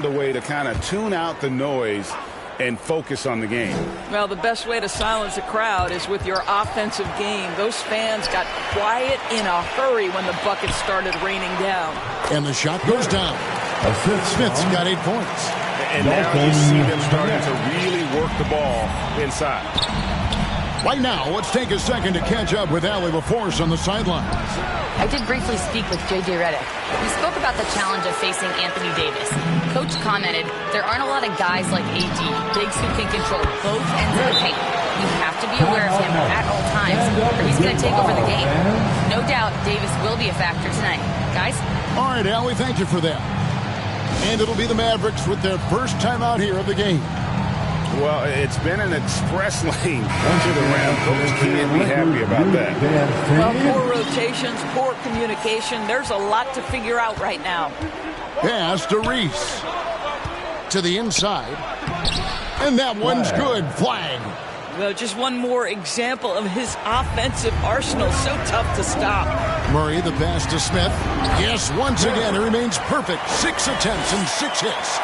The way to kind of tune out the noise and focus on the game. Well, the best way to silence a crowd is with your offensive game. Those fans got quiet in a hurry when the buckets started raining down. And the shot goes down. Smith's got 8 points. And now you see them starting to really work the ball inside. Right now, let's take a second to catch up with Allie LaForce on the sidelines. I did briefly speak with J.J. Redick. We spoke about the challenge of facing Anthony Davis. Coach commented, there aren't a lot of guys like AD, bigs who can control both ends of the paint. We have to be aware of him at all times, or he's going to take over the game. No doubt Davis will be a factor tonight. Guys? All right, Allie, thank you for that. And it'll be the Mavericks with their first time out here of the game. Well, it's been an express lane to the rim. Coach can't be happy about that. Well, poor rotations, poor communication. There's a lot to figure out right now. Pass to Reese. To the inside. And that one's good. Flag. Well, just one more example of his offensive arsenal. So tough to stop. Murray, the pass to Smith. Yes, once again, it remains perfect. 6 attempts and 6 hits.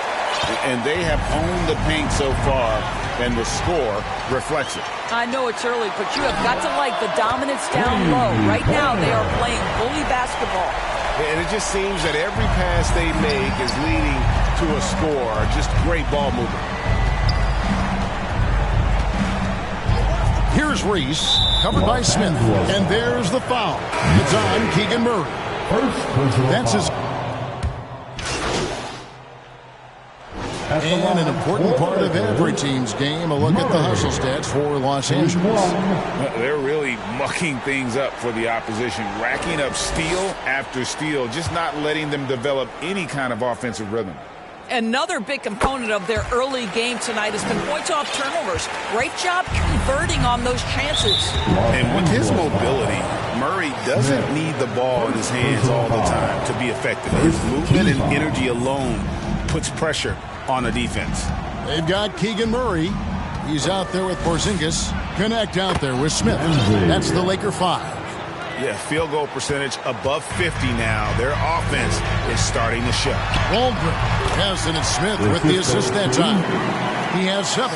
And they have owned the paint so far, and the score reflects it. I know it's early, but you have got to like the dominance down low. Right now, they are playing bully basketball. And it just seems that every pass they make is leading to a score. Just great ball movement. Here's Reese, covered by Smith. And there's the foul. It's on Keegan Murray. That's his... And an important part of every team's game, a look at the hustle stats for Los Angeles. They're really mucking things up for the opposition, racking up steal after steal, just not letting them develop any kind of offensive rhythm. Another big component of their early game tonight has been points off turnovers. Great job converting on those chances. And with his mobility, Murray doesn't need the ball in his hands all the time to be effective. His movement and energy alone puts pressure on the defense. They've got Keegan Murray. He's out there with Porzingis. Connect out there with Smith. That's the Laker 5. Yeah, field goal percentage above 50 now. Their offense is starting to show. Waldron. Yes, and it's Smith with the assist that time. He has 7.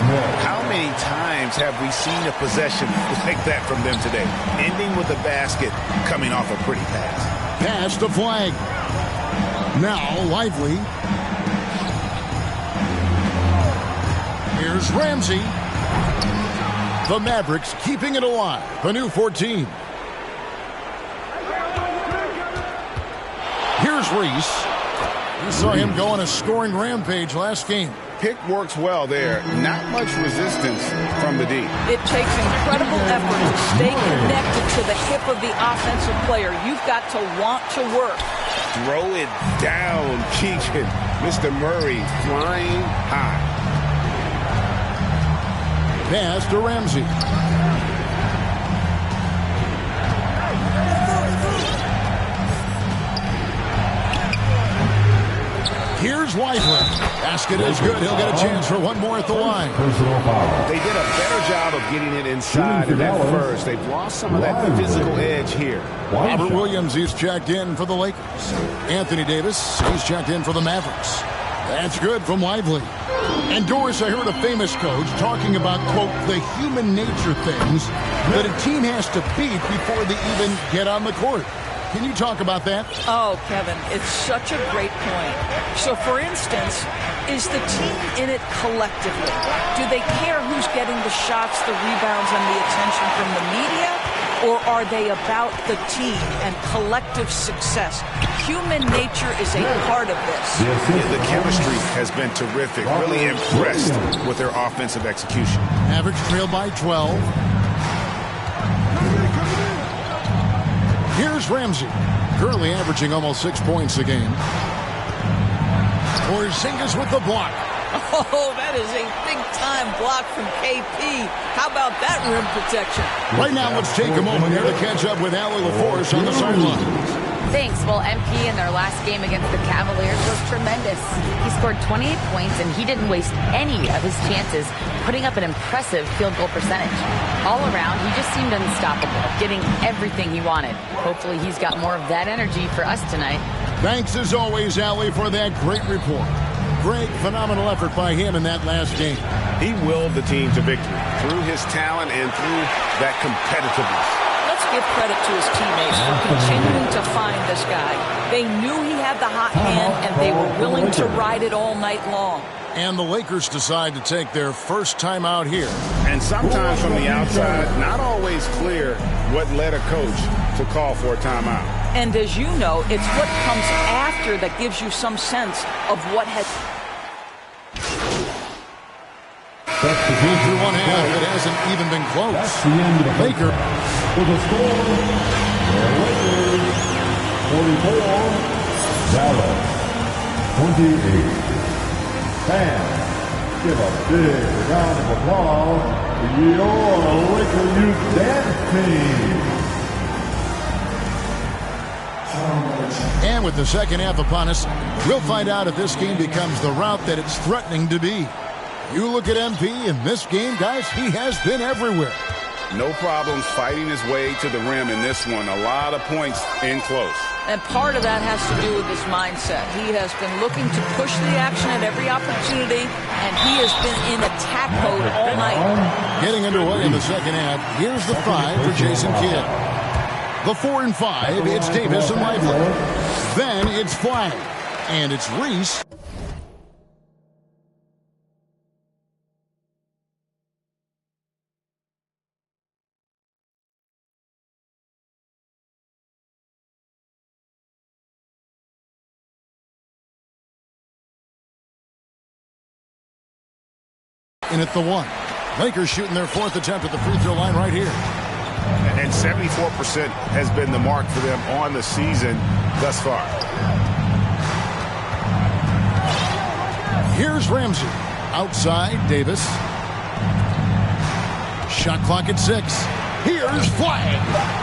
How many times have we seen a possession like that from them today? Ending with a basket, coming off a pretty pass. Pass to Flag. Now, Lively. Here's Ramsey. The Mavericks keeping it alive. A new 14. Here's Reese. You saw him go on a scoring rampage last game. Pick works well there. Not much resistance from the D. It takes incredible effort to stay connected to the hip of the offensive player. You've got to want to work. Throw it down, Keegan. Mr. Murray flying high. Pass to Ramsey. Here's Lively. Basket is good. He'll get a chance for one more at the line. They did a better job of getting it inside in that first. They've lost some of that physical edge here. Robert Williams, he's checked in for the Lakers. Anthony Davis, he's checked in for the Mavericks. That's good from Lively. And Doris, I heard a famous coach talking about, quote, the human nature things that a team has to beat before they even get on the court. Can you talk about that? Oh, Kevin, it's such a great point. So, for instance, is the team in it collectively? Do they care who's getting the shots, the rebounds, and the attention from the media? Or are they about the team and collective success? Human nature is a part of this. Yeah, the chemistry has been terrific. Really impressed with their offensive execution. Mavericks trail by 12. Here's Ramsey, currently averaging almost 6 points a game. Porzingis with the block. Oh, that is a big-time block from KP. How about that rim protection? Right now, let's take a moment here to catch up with Allie LaForce on the sidelines. Thanks. Well, MP in their last game against the Cavaliers was tremendous. He scored 28 points, and he didn't waste any of his chances, putting up an impressive field goal percentage. All around, he just seemed unstoppable, getting everything he wanted. Hopefully, he's got more of that energy for us tonight. Thanks, as always, Allie, for that great report. great, phenomenal effort by him in that last game. He willed the team to victory through his talent and through that competitiveness. Let's give credit to his teammates for continuing to find this guy. They knew he had the hot hand, and they were willing to ride it all night long. And the Lakers decide to take their first time out here. And sometimes from the outside, not always clear what led a coach to call for a timeout. And as you know, it's what comes after that gives you some sense of what has... Through one half, it hasn't even been close. That's the end of the Baker. With the score, the Lakers 44, Dallas 28. Fans, give a big round of applause to your Laker Youth Dance Team. And with the second half upon us, we'll find out if this game becomes the route that it's threatening to be. You look at MP in this game, guys, he has been everywhere. No problems fighting his way to the rim in this one. A lot of points in close. And part of that has to do with his mindset. He has been looking to push the action at every opportunity, and he has been in attack mode all night. Getting underway in the second half, here's the 5 for Jason Kidd. The 4 and 5, it's Davis and Lively. Then it's Flag, and it's Reese. In at the 1. Lakers shooting their 4th attempt at the free throw line right here. And 74% has been the mark for them on the season thus far. Here's Ramsey. Outside, Davis. Shot clock at 6. Here's Flag.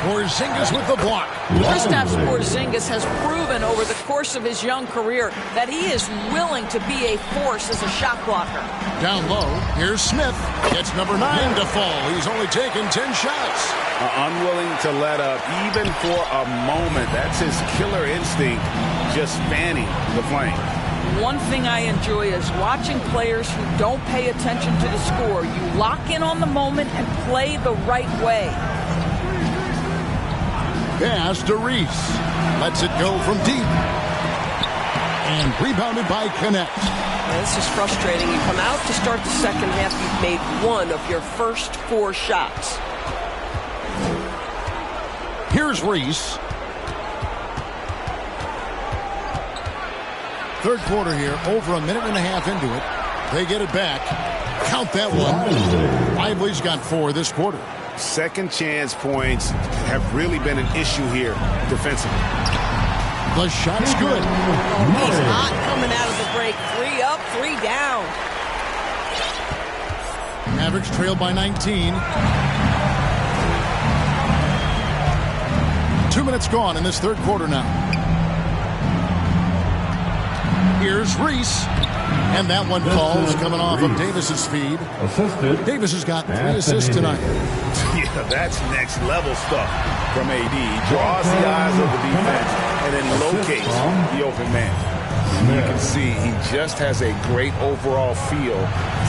Porzingis with the block. Kristaps Porzingis has proven over the course of his young career that he is willing to be a force as a shot blocker. Down low, here's Smith. Gets number 9 to fall. He's only taken 10 shots. Unwilling to let up even for a moment. That's his killer instinct, just fanning the flame. One thing I enjoy is watching players who don't pay attention to the score. You lock in on the moment and play the right way. Pass to Reese. Lets it go from deep. And rebounded by Connect. This is frustrating. You come out to start the second half, you've made one of your first 4 shots. Here's Reese. Third quarter here, over a minute and a half into it. They get it back. Count that one. Lively's got 4 this quarter. Second chance points have really been an issue here defensively. The shot's good. He's hot coming out of the break. 3 up, 3 down. Mavericks trail by 19. 2 minutes gone in this third quarter now. Here's Reese. And that one falls coming off of Davis's feed. Assisted. Davis has got 3 assists tonight. Yeah, that's next level stuff from AD. He draws the eyes of the defense and then locates the open man. You can see he just has a great overall feel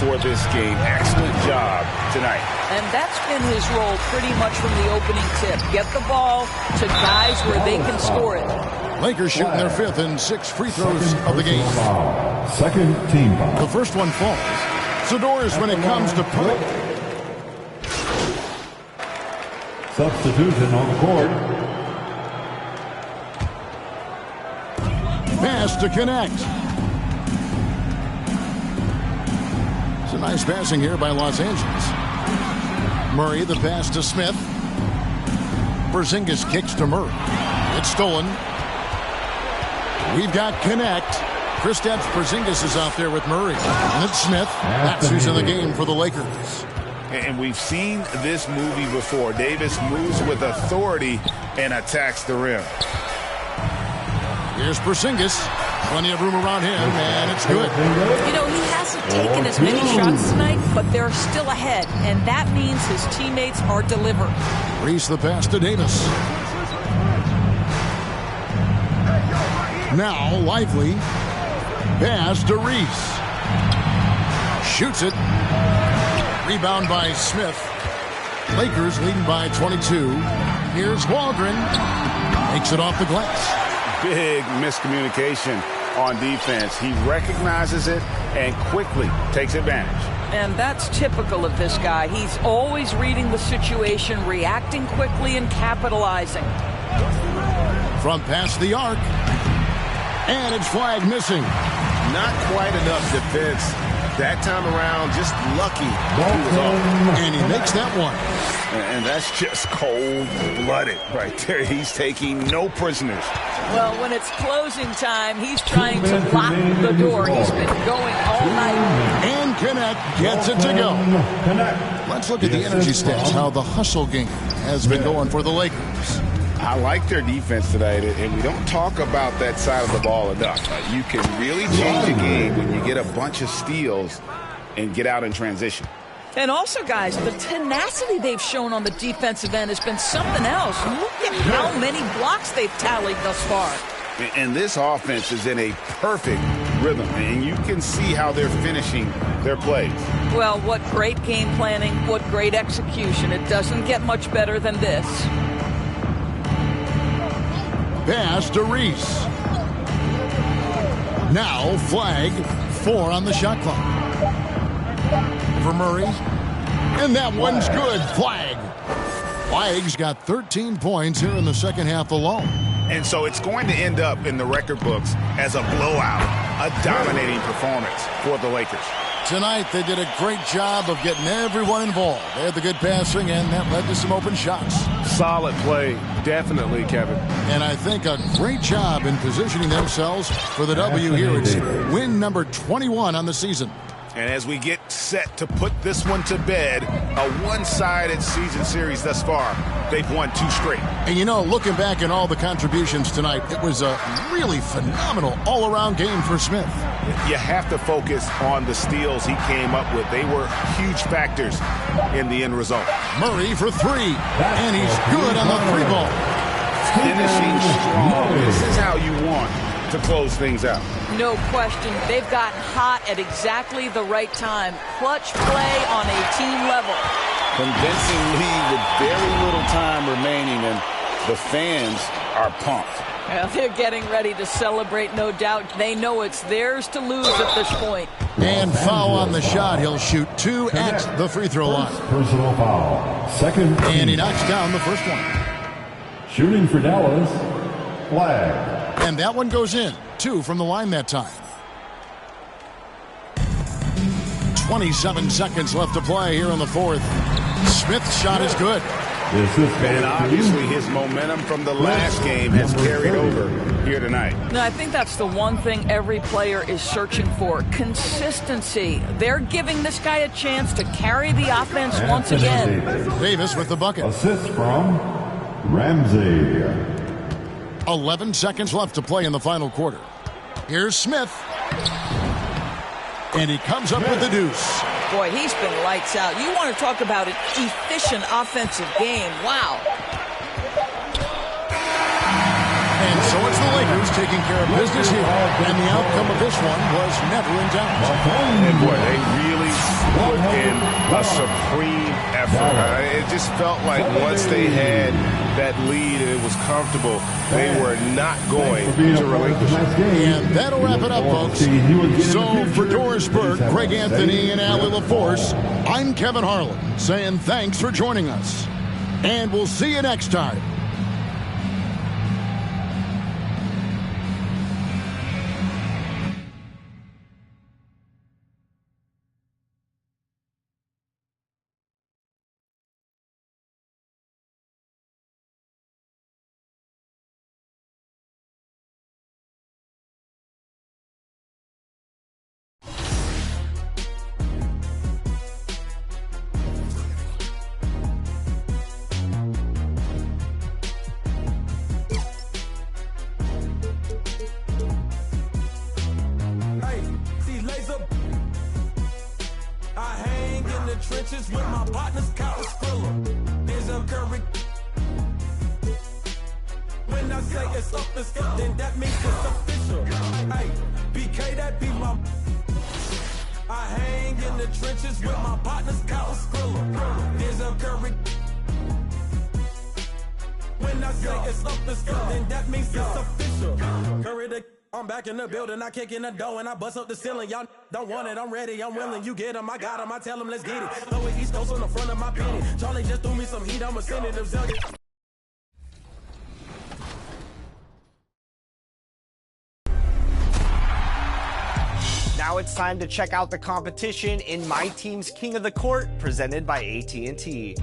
for this game. Excellent job tonight. And that's been his role pretty much from the opening tip. Get the ball to guys where they can score it. Lakers shooting their 5th and 6th free throws of the game. Second team foul. The first one falls. Zador's when it comes to putting. Substitution on the court. Pass to Connect. It's a nice passing here by Los Angeles. Murray, the pass to Smith. Porzingis kicks to Murray. It's stolen. We've got Connect. Kristaps Porzingis is out there with Murray. And it's Smith. That's who's in the game for the Lakers. And we've seen this movie before. Davis moves with authority and attacks the rim. Here's Porzingis. Plenty of room around him, and it's good. You know, he hasn't taken as many shots tonight, but they're still ahead, and that means his teammates are delivering. Reese the pass to Davis. Now Lively. Pass to Reese. Shoots it. Rebound by Smith. Lakers leading by 22. Here's Waldron. Makes it off the glass. Big miscommunication on defense. He recognizes it and quickly takes advantage. And that's typical of this guy. He's always reading the situation, reacting quickly, and capitalizing. From past the arc. And it's flag missing. Not quite enough defense that time around. Just lucky he was off. And he makes that one. And that's just cold-blooded right there. He's taking no prisoners. Well, when it's closing time, he's trying to lock the door. He's been going all night. And Connect gets it to go. Let's look at the energy stats, how the hustle game has been going for the Lakers. I like their defense tonight, and we don't talk about that side of the ball enough. You can really change a game when you get a bunch of steals and get out in transition. And also, guys, the tenacity they've shown on the defensive end has been something else. Look at how many blocks they've tallied thus far. And this offense is in a perfect rhythm, and you can see how they're finishing their plays. Well, what great game planning, what great execution. It doesn't get much better than this. Pass to Reese. Now flag 4 on the shot clock. For Murray. And that one's good. Flag. Flag's got 13 points here in the second half alone. And so it's going to end up in the record books as a blowout, a dominating performance for the Lakers. Tonight, they did a great job of getting everyone involved. They had the good passing, and that led to some open shots. Solid play, definitely, Kevin. And I think a great job in positioning themselves for the W here. It's win number 21 on the season. And as we get set to put this one to bed, a one-sided season series thus far, they've won 2 straight. And you know, looking back at all the contributions tonight, it was a really phenomenal all-around game for Smith. You have to focus on the steals he came up with. They were huge factors in the end result. Murray for 3, and he's good on the 3-ball. Finishing strong. This is how you want to close things out. No question. They've gotten hot at exactly the right time. Clutch play on a team level. Convincing lead with very little time remaining, and the fans are pumped. Well, they're getting ready to celebrate, no doubt. They know it's theirs to lose at this point. And foul on the shot. He'll shoot 2 at the free throw line. Personal foul. Second. And he knocks down the first one. Shooting for Dallas. Flag. And that one goes in. 2 from the line that time. 27 seconds left to play here in the fourth. Smith's shot is good. And obviously his momentum from the last game has carried over here tonight. No, I think that's the one thing every player is searching for. Consistency. They're giving this guy a chance to carry the offense once again. Davis with the bucket. Assist from Ramsey. 11 seconds left to play in the final quarter. Here's Smith. And he comes up with the deuce. Boy, he's been lights out. You want to talk about an efficient offensive game. Wow. And so it's the Lakers taking care of business here. And the outcome of this one was never in doubt. And boy, they really put in a supreme effort. It just felt like once they had that lead and it was comfortable, they were not going to relinquish it. And that'll wrap it up, folks. So for Doris Burke, Greg Anthony, and Allie LaForce, I'm Kevin Harlan saying thanks for joining us. And we'll see you next time. Trenches with my partners, Kyle Spiller. There's a Curry. When When I say it's up, then that means it's official. Hey, BK, that be my... I hang in the trenches with my partners, Kyle Skrilla. There's a Curry. When I say it's up, then that means it's official. Curry the... I'm back in the building, I kick in the door and I bust up the ceiling. Y'all don't want it, I'm ready, I'm willing. You get them, I got them, I tell them, let's get it. Lower East Coast on the front of my penny. Charlie just threw me some heat, I'ma send it to Now it's time to check out the competition in My Team's King of the Court, presented by AT&T.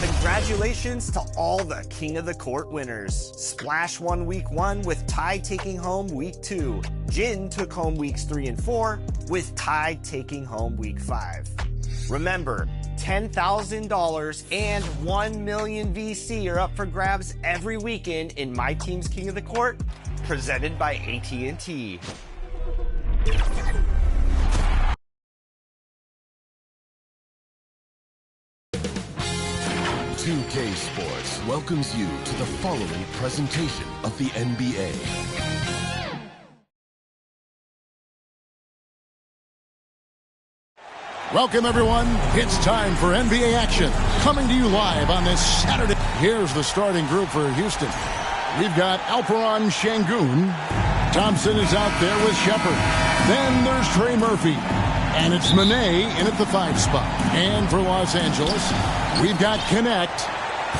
Congratulations to all the King of the Court winners. Splash won week 1 with Ty taking home week 2. Jin took home weeks 3 and 4 with Ty taking home week 5. Remember, $10,000 and 1 million VC are up for grabs every weekend in My Team's King of the Court, presented by AT&T. 2K Sports welcomes you to the following presentation of the NBA. Welcome, everyone. It's time for NBA action. Coming to you live on this Saturday. Here's the starting group for Houston. We've got Alperon Şengün. Thompson is out there with Shepard. Then there's Trey Murphy. And it's Manet in at the 5 spot. And for Los Angeles, we've got Connect.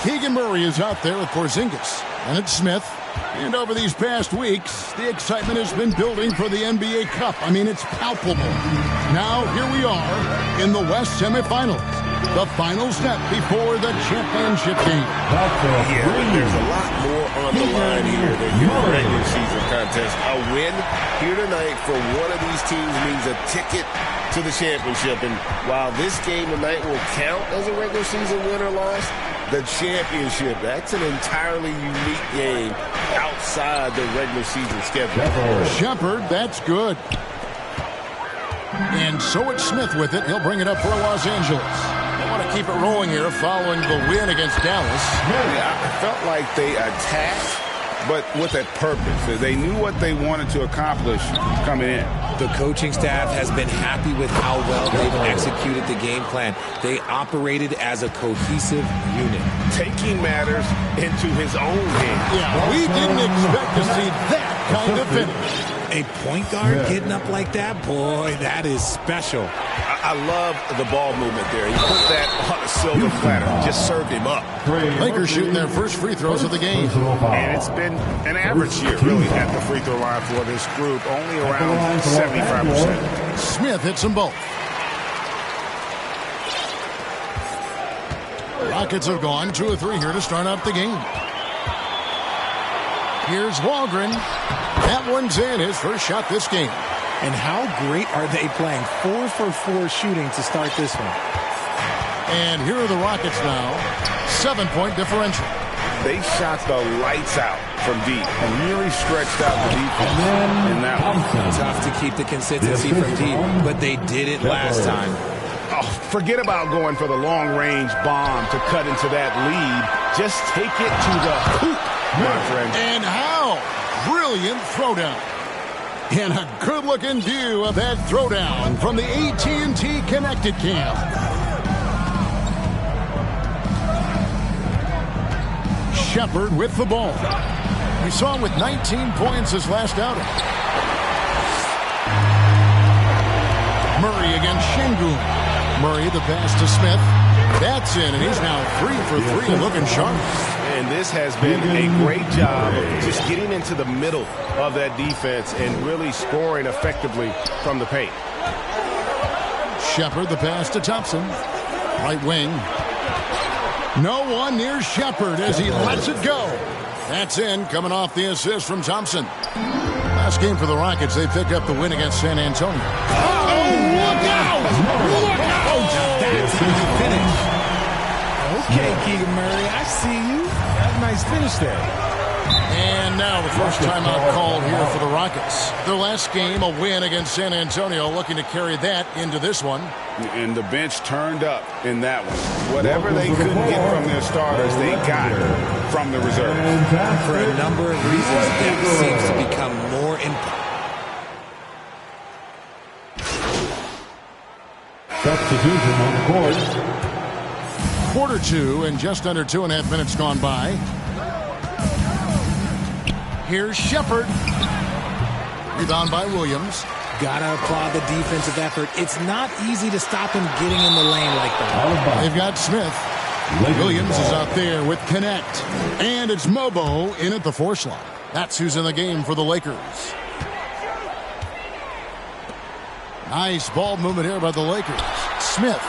Keegan Murray is out there with Porzingis. And it's Smith. And over these past weeks, the excitement has been building for the NBA Cup. I mean, it's palpable. Now, here we are in the West semifinals. The final step before the championship game. Yeah, but there's a lot more on the line here than your regular season contest. A win here tonight for one of these teams means a ticket to the championship. And while this game tonight will count as a regular season win or loss, the championship, that's an entirely unique game outside the regular season schedule. Shepard, that's good. And so it's Smith with it. He'll bring it up for Los Angeles. They want to keep it rolling here following the win against Dallas. Yeah, I felt like they attacked, but with a purpose. They knew what they wanted to accomplish coming in. The coaching staff has been happy with how well they've executed the game plan. They operated as a cohesive unit. Taking matters into his own hands. Yeah, we didn't expect to see that kind of finish. A point guard getting up like that, boy, that is special. I love the ball movement there. He put that on a silver platter, just served him up. Lakers shooting their first free throws of the game. And it's been an average year, really, at the free throw line for this group, only around 75%. Smith hits them both. Rockets have gone 2 of 3 here to start out the game. Here's Walgren. That one's in, his first shot this game. And how great are they playing? 4 for 4 shooting to start this one. And here are the Rockets now. 7-point differential. They shot the lights out from deep and really stretched out the defense in that one. Tough to keep the consistency from deep, but they did it last time. Oh, forget about going for the long-range bomb to cut into that lead. Just take it to the hoop, my friend. And how? Brilliant throwdown. And a good-looking view of that throwdown from the AT&T Connected Cam. Shepard with the ball. We saw him with 19 points his last outing. Murray against Şengün. Murray the pass to Smith. That's in, and he's now 3 for 3 looking sharp. And this has been a great job of just getting into the middle of that defense and really scoring effectively from the paint. Shepard the pass to Thompson. Right wing. No one near Shepard as he lets it go. That's in, coming off the assist from Thompson. Last game for the Rockets, they picked up the win against San Antonio. Oh, look out! Look out! That's how you finish. Okay, Keegan Murray, I see you. That's a nice finish there. And now the first timeout called here for the Rockets. Their last game, a win against San Antonio, looking to carry that into this one. And the bench turned up in that one. Whatever they couldn't get from their starters, they got from the reserves. For a number of reasons, that seems to become more important. Substitution on the court. Quarter two, and just under 2.5 minutes gone by. Here's Shepard. Rebound by Williams. Gotta applaud the defensive effort. It's not easy to stop him getting in the lane like that. They've got Smith. Williams is out there with Connect. And it's Mobo in at the 4 slot. That's who's in the game for the Lakers. Nice ball movement here by the Lakers. Smith.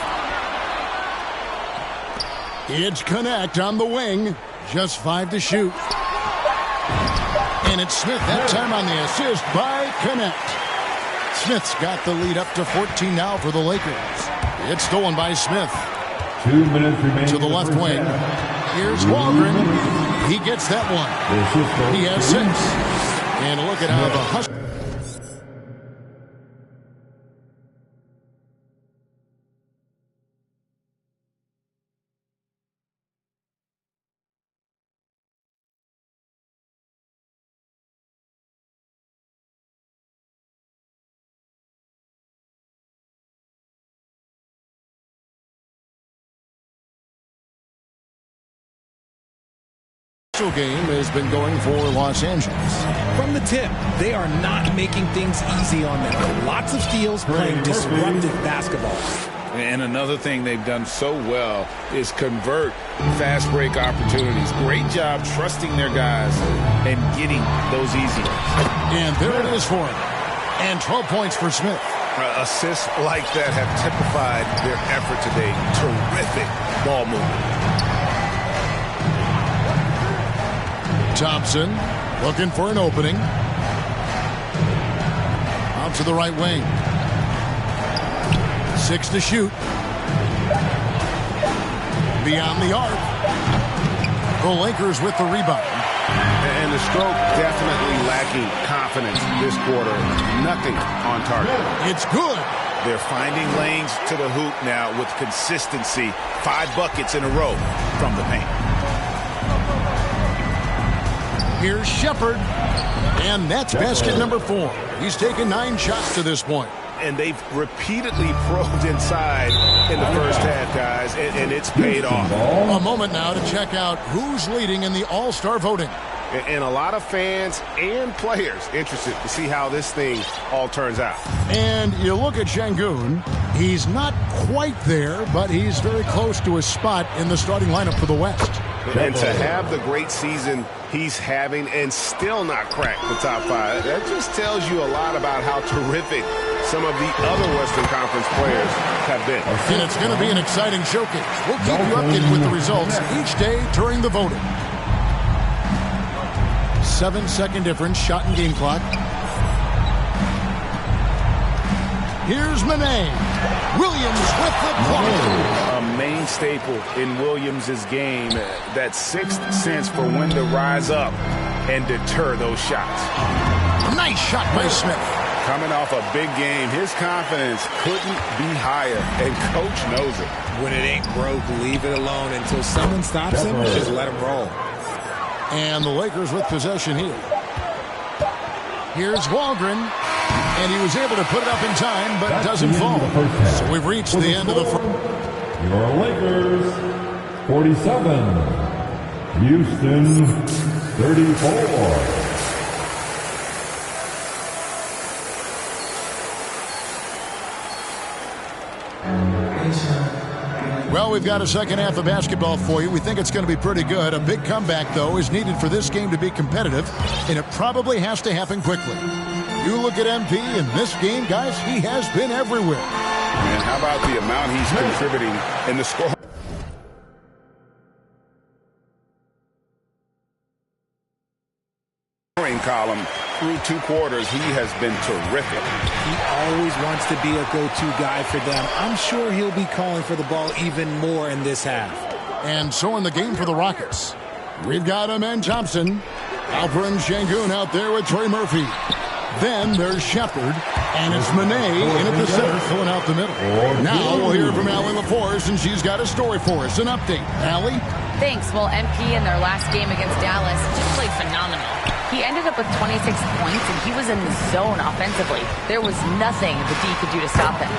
It's Connect on the wing. Just 5 to shoot. And it's Smith that time on the assist by Connect. Smith's got the lead up to 14 now for the Lakers. It's stolen by Smith. 2 minutes remaining. To the left wing. Here's Waldron. He gets that one. He has 6. And look at how the Huskies. Game has been going for Los Angeles. From the tip, they are not making things easy on them. Lots of steals, playing disruptive basketball. And another thing they've done so well is convert fast break opportunities. Great job trusting their guys and getting those easy ones. And there it is for him. And 12 points for Smith. Assists like that have typified their effort today. Terrific ball movement. Thompson looking for an opening. Out to the right wing. 6 to shoot. Beyond the arc. The Lakers with the rebound. And the stroke definitely lacking confidence this quarter. Nothing on target. It's good. They're finding lanes to the hoop now with consistency. 5 buckets in a row from the paint. Here's Shepard, and that's basket number 4. He's taken 9 shots to this point. And they've repeatedly probed inside in the first half, guys, and it's paid off. A moment now to check out who's leading in the All-Star voting. And a lot of fans and players interested to see how this thing all turns out. And you look at Şengün. He's not quite there, but he's very close to his spot in the starting lineup for the West. And to have the great season he's having and still not crack the top 5, that just tells you a lot about how terrific some of the other Western Conference players have been. And it's going to be an exciting showcase. We'll keep you updated with the results each day during the voting. 7-second difference, shot and game clock. Here's Manet. Williams with the block. A main staple in Williams' game, that 6th sense for when to rise up and deter those shots. Nice shot by Smith. Coming off a big game, his confidence couldn't be higher, and Coach knows it. When it ain't broke, leave it alone until someone stops him. Just let him roll. And the Lakers with possession here. Here's Waldron. And he was able to put it up in time, but doesn't fall. So we've reached the end of the first. Your Lakers, 47. Houston, 34. Well, we've got a second half of basketball for you. We think it's going to be pretty good. A big comeback, though, is needed for this game to be competitive, and it probably has to happen quickly. You look at MP in this game, guys, he has been everywhere. And how about the amount he's contributing in the score? Column through 2 quarters, he has been terrific. He always wants to be a go-to guy for them. I'm sure he'll be calling for the ball even more in this half. And so in the game for the Rockets, we've got Amen Thompson. Alperen Şengün out there with Trey Murphy. Then there's Shepard, and it's Manet in at the center, filling out the middle. Now we'll hear from Allie LaForce, and she's got a story for us. An update. Allie? Thanks. Well, MP in their last game against Dallas just played phenomenal. He ended up with 26 points, and he was in the zone offensively. There was nothing the D could do to stop him.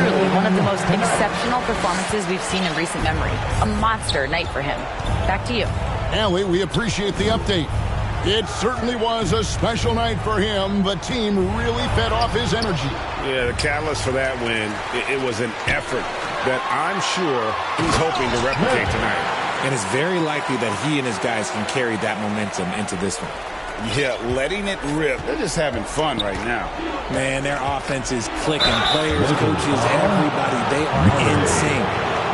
Truly, one of the most exceptional performances we've seen in recent memory. A monster night for him. Back to you. Allie, we appreciate the update. It certainly was a special night for him. The team really fed off his energy. Yeah, the catalyst for that win, it was an effort that I'm sure he's hoping to replicate tonight. And it's very likely that he and his guys can carry that momentum into this one. Yeah, letting it rip. They're just having fun right now. Man, their offense is clicking. Players, coaches, everybody, they are in sync.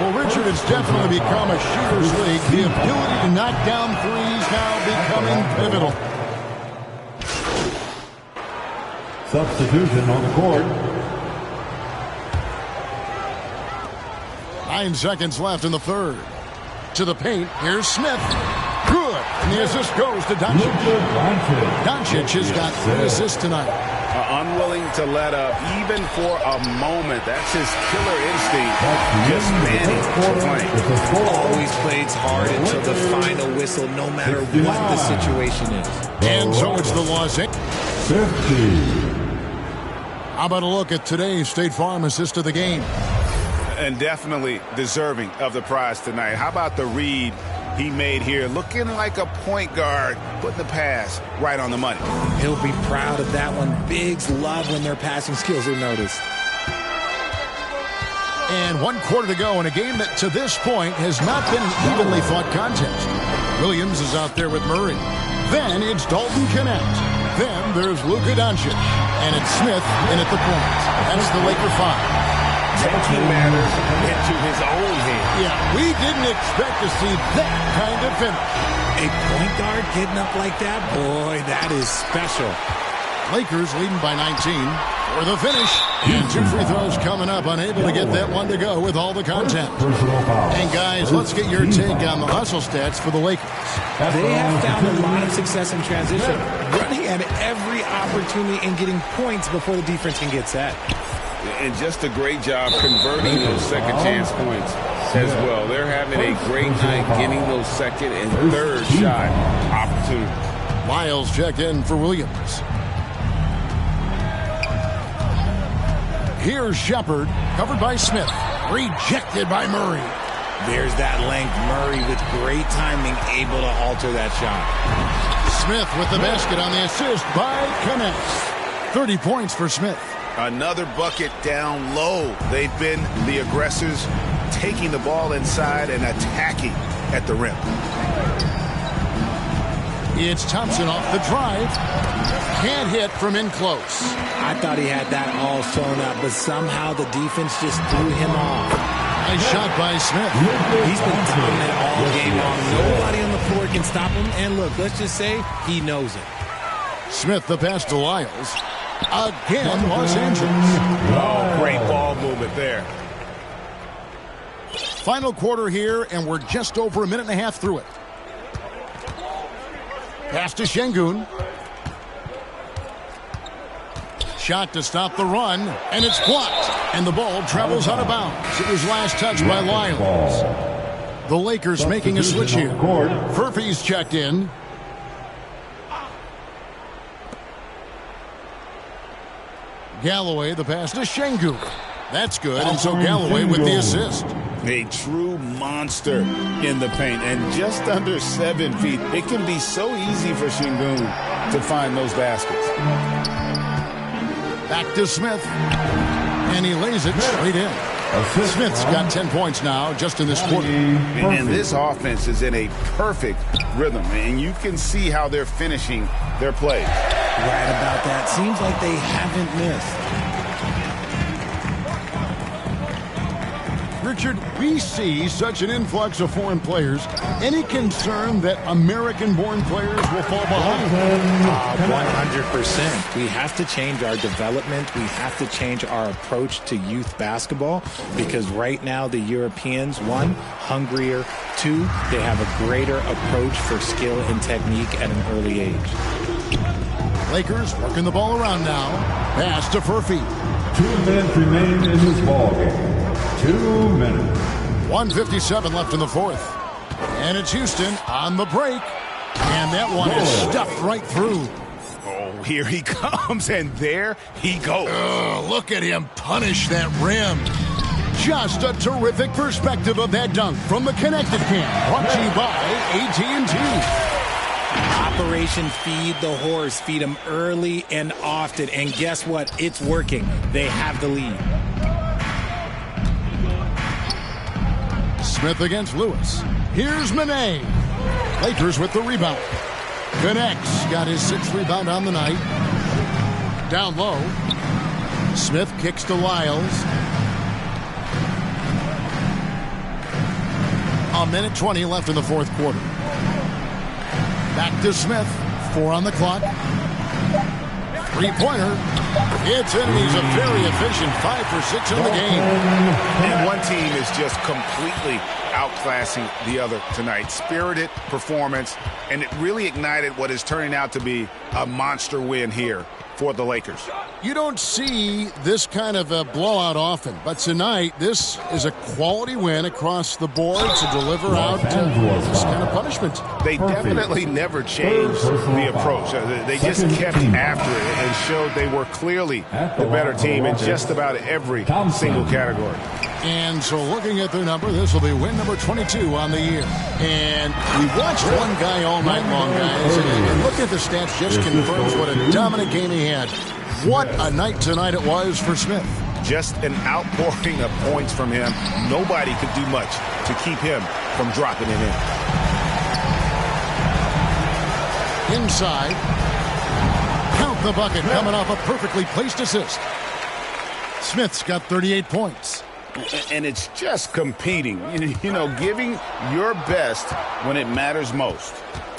Well, Richard, it's definitely become a shooter's league. The ability to knock down threes now becoming pivotal. Substitution on the court. 9 seconds left in the third. To the paint, here's Smith. Good. And the assist goes to Doncic. Doncic has got 3 assists tonight. Unwilling to let up, even for a moment. That's his killer instinct. Just manning to play. Always plays hard until the final whistle, no matter what the situation is. And so it's the Los 50. How about a look at today's State Farm assist of the game? And definitely deserving of the prize tonight. How about the read he made here? Looking like a point guard, putting the pass right on the money. He'll be proud of that one. Bigs love when their passing skills are noticed. And 1 quarter to go in a game that to this point has not been an evenly fought contest. Williams is out there with Murray. Then it's Dalton Knecht. Then there's Luka Doncic. And it's Smith in at the point. That's the Laker 5. Taking matters into his own hand. Yeah, we didn't expect to see that kind of finish. A point guard getting up like that? Boy, that is special. Lakers leading by 19 for the finish. And 2 free throws coming up. Unable to get that one to go with all the contact. And guys, let's get your take on the hustle stats for the Lakers. They have found a lot of success in transition, running at every opportunity and getting points before the defense can get set. And just a great job converting those second chance points as well. They're having a great night getting those second and third shot opportunities. Miles checked in for Williams. Here's Shepard, covered by Smith. Rejected by Murray. There's that length. Murray with great timing, able to alter that shot. Smith with the basket on the assist by Knecht. 30 points for Smith. Another bucket down low. They've been the aggressors, taking the ball inside and attacking at the rim. It's Thompson off the drive. Can't hit from in close. I thought he had that all sewn up, but somehow the defense just threw him off. Nice shot by Smith. He's been dominant all game long. Nobody on the floor can stop him. And look, let's just say he knows it. Smith the pass to Lyles. Again, Los Angeles. Oh, great ball movement there. Final quarter here, and we're just over a minute and a half through it. Pass to Şengün. Shot to stop the run, and it's blocked. And the ball travels out of bounds. It was last touched by Lyles. The Lakers making a switch here. Furphy's checked in. Galloway, the pass to Şengün. That's good, and so Galloway with the assist. A true monster in the paint, and just under 7 feet. It can be so easy for Şengün to find those baskets. Back to Smith, and he lays it straight in. Smith's got 10 points now just in this quarter. And this offense is in a perfect rhythm, and you can see how they're finishing their plays. Right about that. Seems like they haven't missed. Richard, we see such an influx of foreign players. Any concern that American-born players will fall behind? 100%. We have to change our development. We have to change our approach to youth basketball because right now the Europeans, one, hungrier, two, they have a greater approach for skill and technique at an early age. Lakers working the ball around now. Pass to Furphy. 2 minutes remain in this ballgame. 2 minutes. 1:57 left in the fourth. And it's Houston on the break. And that one is stuffed right through. Oh, here he comes, and there he goes. Look at him punish that rim. Just a terrific perspective of that dunk from the Connected Cam. Brought to you by AT&T. Operation Feed the Horse. Feed them early and often. And guess what? It's working. They have the lead. Smith against Lewis. Here's Manet. Lakers with the rebound. Connects. Got his 6th rebound on the night. Down low. Smith kicks to Lyles. A minute 20 left in the fourth quarter. Back to Smith. 4 on the clock. Three-pointer. It's in. He's a very efficient 5 for 6 in the game. And one team is just completely outclassing the other tonight. Spirited performance, and it really ignited what is turning out to be a monster win here for the Lakers. You don't see this kind of a blowout often, but tonight this is a quality win across the board to deliver out this kind of punishment. They definitely never changed the approach. They just kept after it and showed they were clearly the better team in just about every single category. And so looking at their number, this will be win number 22 on the year. And we watched one guy all night long, guys, and look at the stats just confirms what a dominant game he had. What a night tonight it was for Smith. Just an outpouring of points from him. Nobody could do much to keep him from dropping it in. Inside. Count the bucket coming off a perfectly placed assist. Smith's got 38 points. And it's just competing, you know, giving your best when it matters most.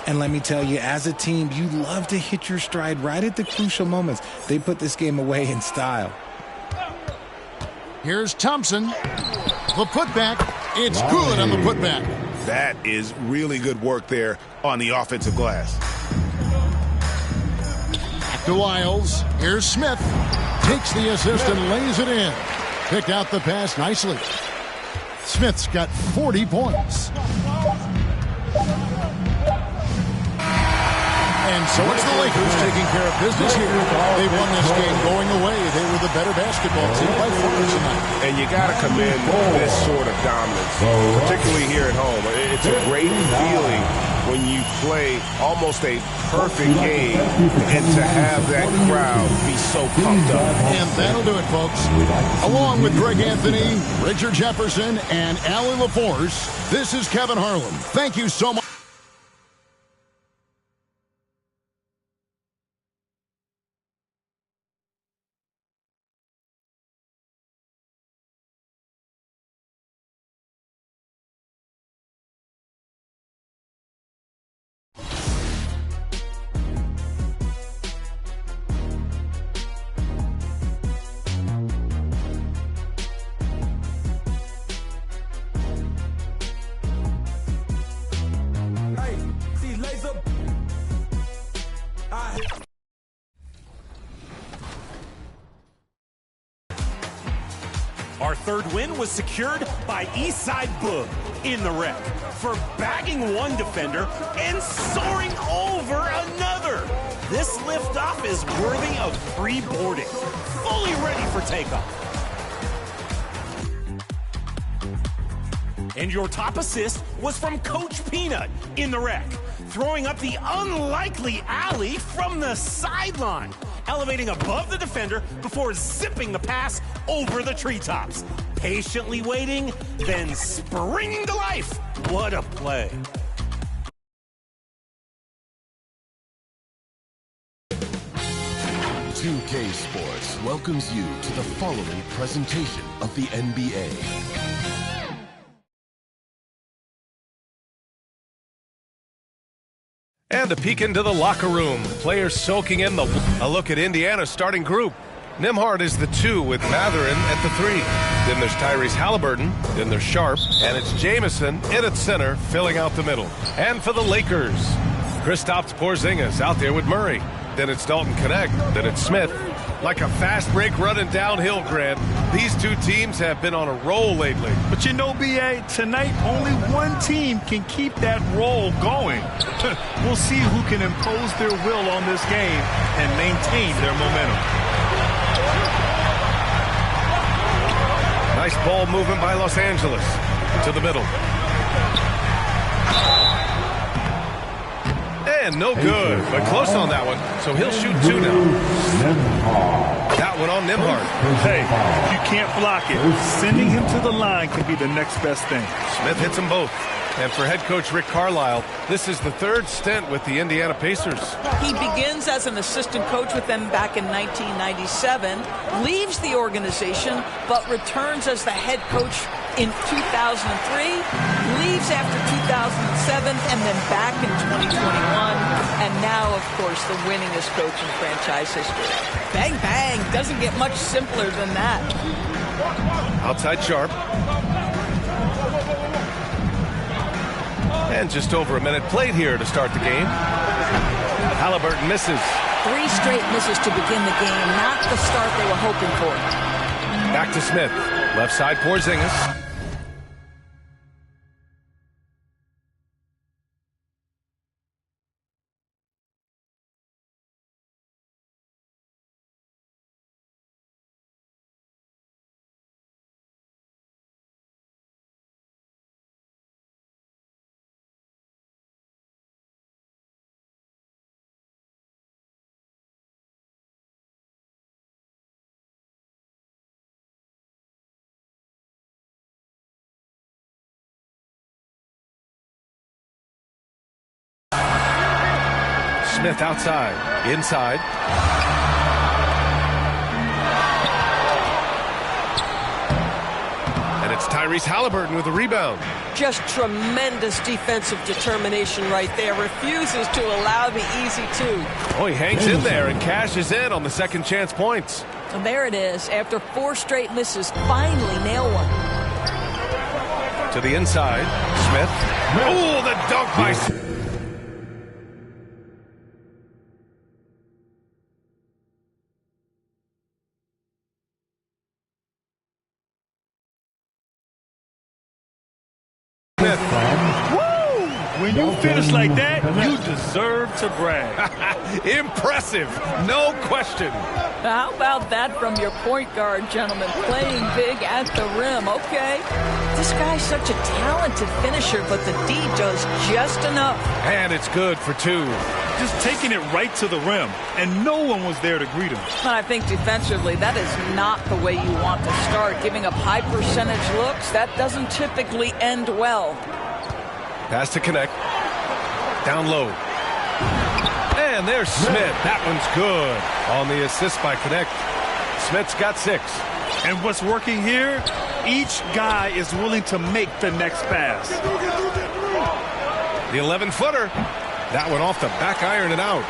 And let me tell you, as a team, you love to hit your stride right at the crucial moments. They put this game away in style. Here's Thompson. The putback. It's good on the putback. That is really good work there on the offensive glass. Back to Lyles. Here's Smith. Takes the assist and lays it in. Picked out the pass nicely. Smith's got 40 points. And so it's the Lakers taking care of business here. They won this game going away. They were the better basketball team by far tonight. And you got to commend this sort of dominance, particularly here at home. It's a great feeling when you play almost a perfect game and to have that crowd be so pumped up. And that'll do it, folks. Along with Greg Anthony, Richard Jefferson, and Allie LaForce, this is Kevin Harlan. Thank you so much. Our third win was secured by Eastside Boog in the Rec for bagging one defender and soaring over another. This liftoff is worthy of free boarding, fully ready for takeoff. And your top assist was from Coach Peanut in the Rec, throwing up the unlikely alley from the sideline, elevating above the defender before zipping the pass over the treetops. Patiently waiting, then springing to life. What a play. $2K Sports welcomes you to the following presentation of the NBA. And a peek into the locker room. Players soaking in a look at Indiana's starting group. Nembhard is the 2 with Mathurin at the 3. Then there's Tyrese Halliburton. Then there's Sharp. And it's Jamison in at center, filling out the middle. And for the Lakers, Kristaps Porzingis out there with Murray. Then it's Dalton Connect. Then it's Smith. Like a fast break running downhill, Grant. These two teams have been on a roll lately. But you know, B.A., tonight only one team can keep that roll going. We'll see who can impose their will on this game and maintain their momentum. Nice ball movement by Los Angeles. To the middle. And no good, but close on that one. So he'll shoot 2 now. That one on Nembhard. Hey, if you can't block it, sending him to the line can be the next best thing. Smith hits them both. And for head coach Rick Carlisle, this is the 3rd stint with the Indiana Pacers. He begins as an assistant coach with them back in 1997, leaves the organization, but returns as the head coach in 2003, leaves after 2007, and then back in 2021, and now, of course, the winningest coach in franchise history. Bang, bang. Doesn't get much simpler than that. Outside Sharp. And just over a minute played here to start the game. Halliburton misses. 3 straight misses to begin the game. Not the start they were hoping for. Back to Smith. Left side Porzingis. Smith outside, inside. And it's Tyrese Halliburton with a rebound. Just tremendous defensive determination right there. Refuses to allow the easy 2. Oh, he hangs in there and cashes in on the second chance points. And there it is. After 4 straight misses, finally nail one. To the inside, Smith. Oh, the dunk by Smith. When you finish like that, you deserve to brag. Impressive, no question. How about that from your point guard, gentlemen? Playing big at the rim. Okay, this guy's such a talented finisher, but the D does just enough. And it's good for 2. Just taking it right to the rim, and no one was there to greet him. And I think defensively, that is not the way you want to start. Giving up high percentage looks, that doesn't typically end well. Pass to Connect. Down low. And there's Smith. That one's good. On the assist by Connect. Smith's got 6. And what's working here, each guy is willing to make the next pass. The 11-footer. That one off the back iron and out.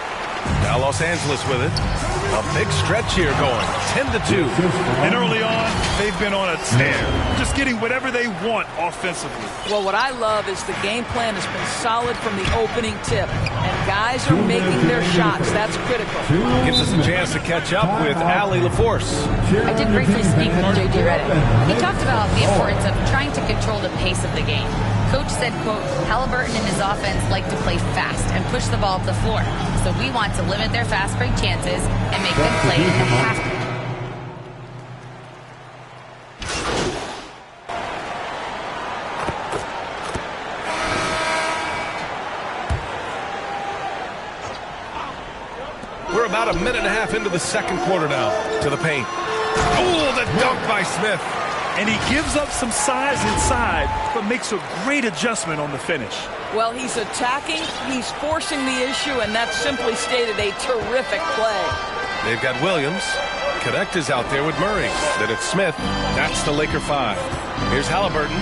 Now Los Angeles with it. A big stretch here going. 10-2. And early on, they've been on a tear. Just getting whatever they want offensively. Well, what I love is the game plan has been solid from the opening tip. And guys are making their shots. That's critical. Gives us a chance to catch up with Allie LaForce. I did briefly speak with J.J. Redick. He talked about the importance of trying to control the pace of the game. Coach said, quote, Halliburton and his offense like to play fast and push the ball up the floor. So we want to limit their fast break chances and make them play at the half. We're about a minute and a half into the second quarter now. To the paint. Oh, the dunk by Smith. And he gives up some size inside, but makes a great adjustment on the finish. Well, he's attacking, he's forcing the issue, and that's simply stated a terrific play. They've got Williams. Connect is out there with Murray. Then it's Smith. That's the Laker 5. Here's Halliburton.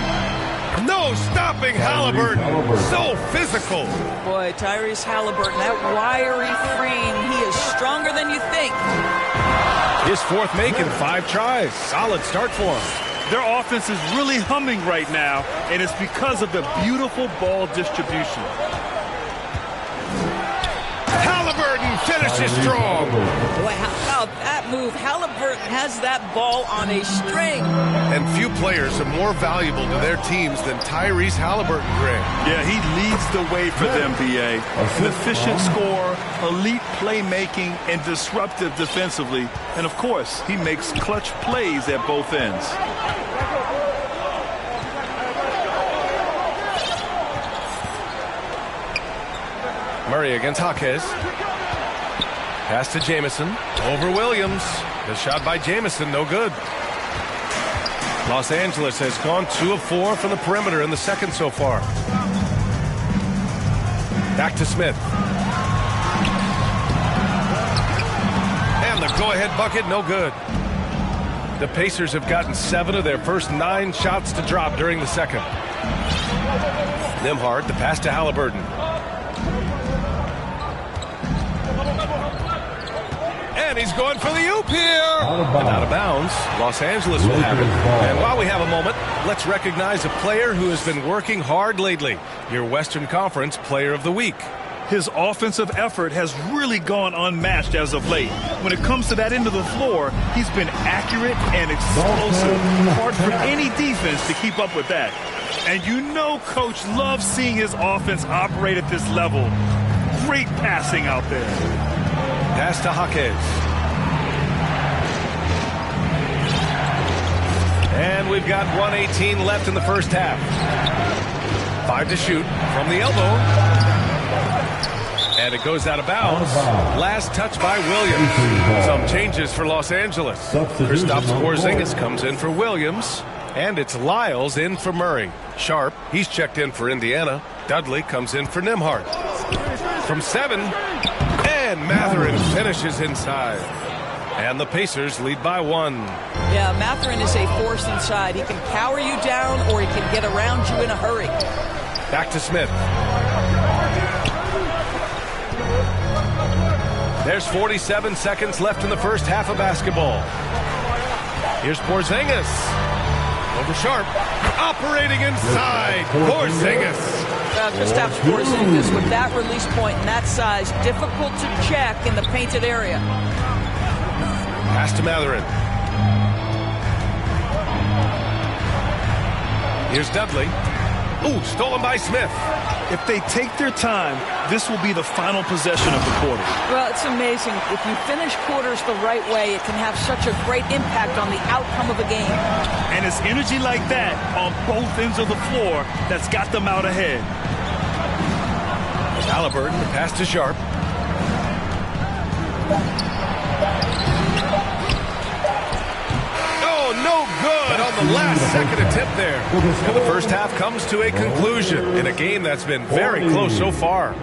No stopping Halliburton. So physical. Boy, Tyrese Halliburton, that wiry frame, he is stronger than you think. His fourth make in 5 tries. Solid start for him. Their offense is really humming right now, and it's because of the beautiful ball distribution. Halliburton finishes strong. Boy, how about that move? Halliburton has that ball on a string. And few players are more valuable to their teams than Tyrese Halliburton, Greg. Yeah, he leads the way for them, B.A. An efficient scorer, elite playmaking, and disruptive defensively. And, of course, he makes clutch plays at both ends. Murray against Jaquez. Pass to Jamison. Over Williams. The shot by Jamison, no good. Los Angeles has gone 2 of 4 from the perimeter in the second so far. Back to Smith. And the go-ahead bucket, no good. The Pacers have gotten 7 of their first 9 shots to drop during the second. Nembhard, the pass to Halliburton. And he's going for the oop here. And out of bounds. Los Angeles will have it. And while we have a moment, let's recognize a player who has been working hard lately. Your Western Conference Player of the Week. His offensive effort has really gone unmatched as of late. When it comes to that end of the floor, he's been accurate and explosive. Hard for any defense to keep up with that. And you know Coach loves seeing his offense operate at this level. Great passing out there. Pass to Jaquez. And we've got 1:18 left in the first half. 5 to shoot from the elbow. And it goes out of bounds. Last touch by Williams. Some changes for Los Angeles. Kristaps Porzingis comes in for Williams. And it's Lyles in for Murray. Sharp, he's checked in for Indiana. Dudley comes in for Nembhard. From 7, and Mathurin finishes inside. And the Pacers lead by 1. Yeah, Mathurin is a force inside. He can cower you down or he can get around you in a hurry. Back to Smith. There's 47 seconds left in the first half of basketball. Here's Porzingis. Over Sharp. Operating inside. Porzingis. Kristaps Porzingis with that release point and that size, difficult to check in the painted area. Pass to Mathurin. Here's Dudley. Ooh, stolen by Smith. If they take their time, this will be the final possession of the quarter. Well, it's amazing. If you finish quarters the right way, it can have such a great impact on the outcome of a game. And it's energy like that on both ends of the floor that's got them out ahead. Halliburton, the pass to Sharp. Oh, no good on the last second attempt there. And the first half comes to a conclusion in a game that's been very close so far.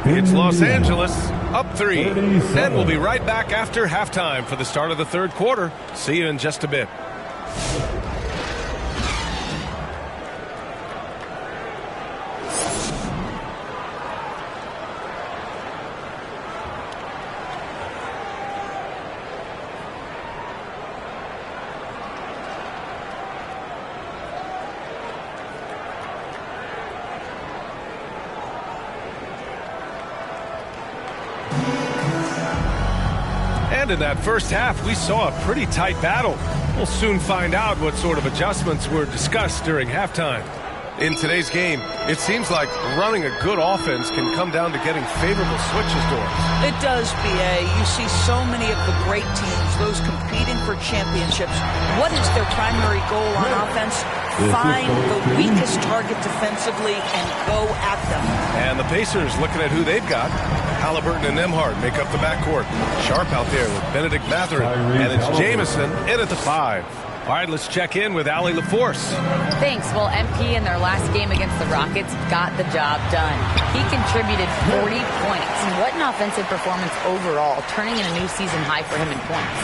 It's Los Angeles up 3. And we'll be right back after halftime for the start of the third quarter. See you in just a bit. And in that first half, we saw a pretty tight battle. We'll soon find out what sort of adjustments were discussed during halftime. In today's game, it seems like running a good offense can come down to getting favorable switches to us. It does, B.A. You see so many of the great teams, those competing for championships. What is their primary goal on offense? Find the weakest target defensively and go at them. And the Pacers, looking at who they've got, Halliburton and Nembhard make up the backcourt. Sharp out there with Benedict Mathurin. And it's Jamison in at the 5. All right, let's check in with Allie LaForce. Thanks. Well, MP in their last game against the Rockets got the job done. He contributed 40 points. What an offensive performance overall, turning in a new season high for him in points.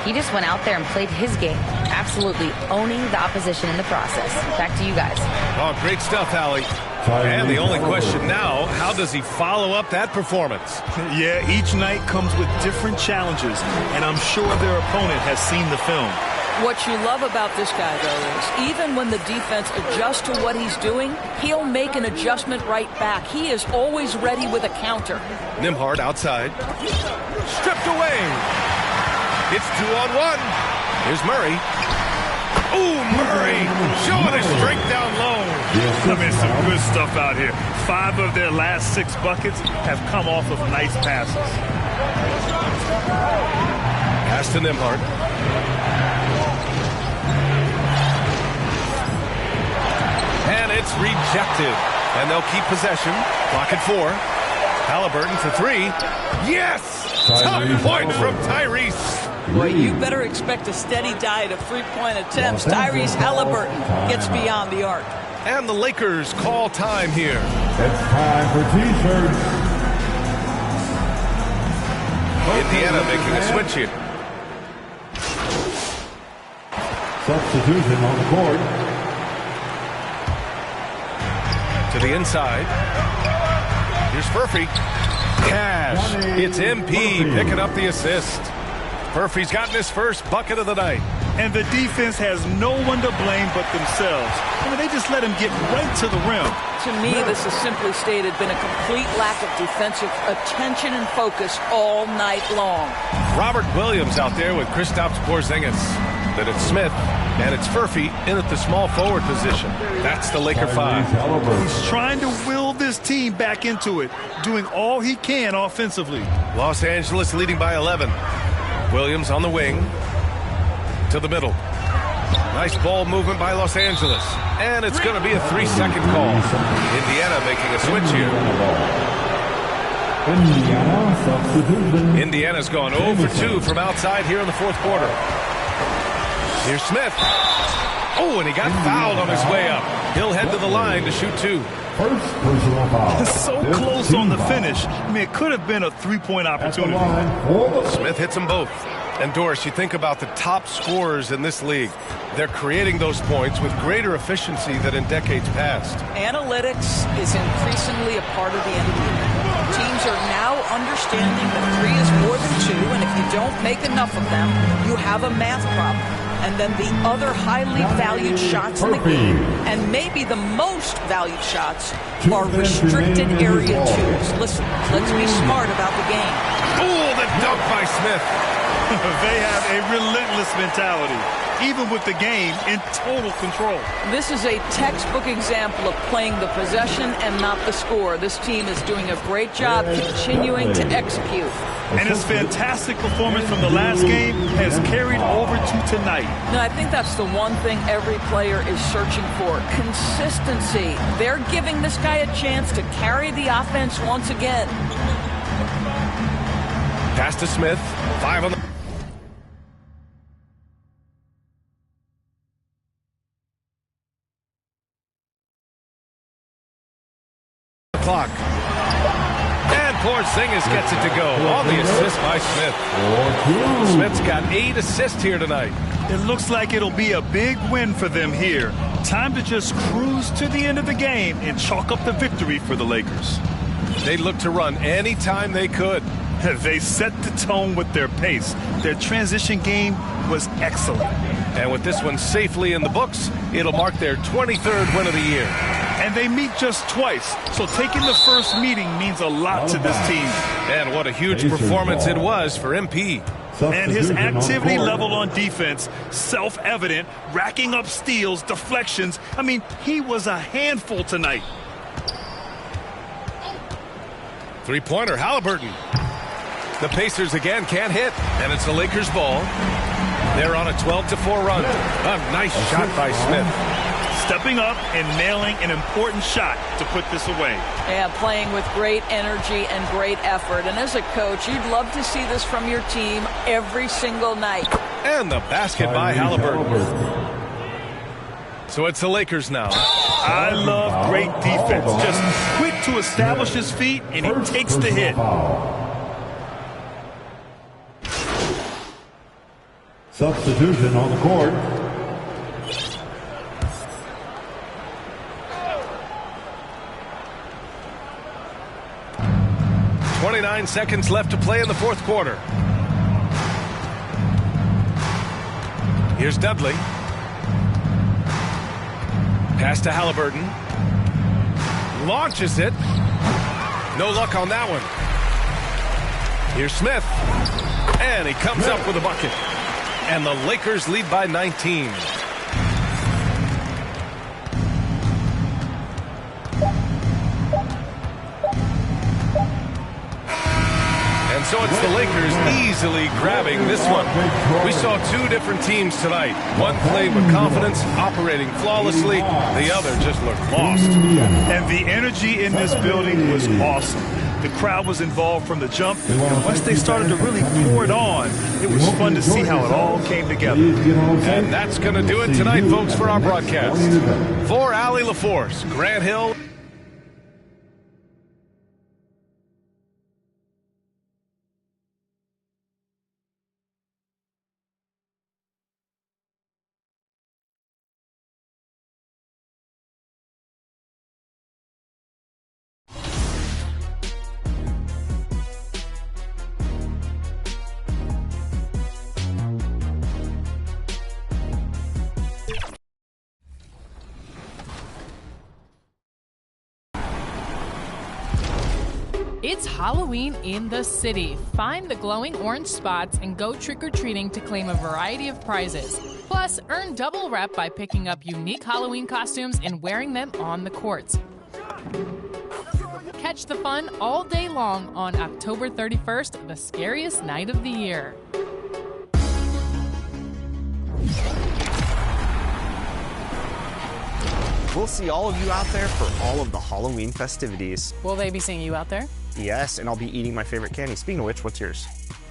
He just went out there and played his game, absolutely owning the opposition in the process. Back to you guys. Oh, great stuff, Allie. And the only question now, how does he follow up that performance? Yeah, each night comes with different challenges, and I'm sure their opponent has seen the film. What you love about this guy, though, is even when the defense adjusts to what he's doing, he'll make an adjustment right back. He is always ready with a counter. Nembhard outside. Stripped away. It's 2-on-1. Here's Murray. Ooh, Murray showing his strength down low. I mean, some good stuff out here. 5 of their last 6 buckets have come off of nice passes. Pass to Nembhard. And it's rejected. And they'll keep possession. Clock at 4. Halliburton for 3. Yes! Top point from Tyrese. Boy, you better expect a steady diet of three-point attempts. Tyrese Halliburton gets beyond the arc. And the Lakers call time here. It's time for T-shirts. Indiana making a switch here. Substitution on the court. To the inside. Here's Furphy. Cash. It's MP picking up the assist. Furphy's gotten his first bucket of the night. And the defense has no one to blame but themselves. I mean, they just let him get right to the rim. To me, this has simply stated been a complete lack of defensive attention and focus all night long. Robert Williams out there with Kristaps Porzingis. Then it's Smith, and it's Furphy in at the small forward position. That's the Laker 5. He's trying to will this team back into it, doing all he can offensively. Los Angeles leading by 11. Williams on the wing to the middle. Nice ball movement by Los Angeles. And it's going to be a 3-second call. Indiana making a switch here. Indiana's gone 0 for 2 from outside here in the fourth quarter. Here's Smith. Oh, and he got fouled on his way up. He'll head to the line to shoot 2. First personal foul. So close on the finish. I mean, it could have been a 3-point opportunity. Smith hits them both. And Doris, you think about the top scorers in this league. They're creating those points with greater efficiency than in decades past. Analytics is increasingly a part of the NBA. Teams are now understanding that 3 is more than 2, and if you don't make enough of them, you have a math problem. And then the other highly valued shots in the game, and maybe the most valued shots, are restricted area 2s. Listen, let's be smart about the game. Oh, the dunk by Smith. They have a relentless mentality, even with the game in total control. This is a textbook example of playing the possession and not the score. This team is doing a great job continuing to execute. And his fantastic performance from the last game has carried over to tonight. No, I think that's the one thing every player is searching for. Consistency. They're giving this guy a chance to carry the offense once again. Pass to Smith. 5 on the clock. And Porzingis gets it to go on the assist by Smith. Smith's got 8 assists here tonight. It looks like it'll be a big win for them here. Time to just cruise to the end of the game and chalk up the victory for the Lakers. They look to run anytime they could. They set the tone with their pace. Their transition game was excellent. And with this one safely in the books, it'll mark their 23rd win of the year. And they meet just twice, so taking the first meeting means a lot to this team. And what a huge performance it was for MP. And his activity level on defense, self-evident, racking up steals, deflections. I mean, he was a handful tonight. Three-pointer, Halliburton. The Pacers again can't hit, and it's the Lakers' ball. They're on a 12-4 run. A nice shot by Smith. Stepping up and nailing an important shot to put this away. Yeah, playing with great energy and great effort. And as a coach, you'd love to see this from your team every single night. And the basket by Halliburton. So it's the Lakers now. I love great defense. Just quick to establish his feet, and he takes the hit. Substitution on the court. .29 seconds left to play in the fourth quarter. Here's Dudley. Pass to Halliburton. Launches it. No luck on that one. Here's Smith. And he comes up with a bucket. And the Lakers lead by 19. And so it's the Lakers easily grabbing this one. We saw two different teams tonight. One played with confidence, operating flawlessly. The other just looked lost. And the energy in this building was awesome. The crowd was involved from the jump, and once they started to really pour it on, it was fun to see how it all came together. And that's going to do it tonight, folks, for our broadcast. For Allie LaForce, Grant Hill. It's Halloween in the city. Find the glowing orange spots and go trick-or-treating to claim a variety of prizes. Plus, earn double rep by picking up unique Halloween costumes and wearing them on the courts. Catch the fun all day long on October 31st, the scariest night of the year. We'll see all of you out there for all of the Halloween festivities. Will they be seeing you out there? Yes, and I'll be eating my favorite candy. Speaking of which, what's yours?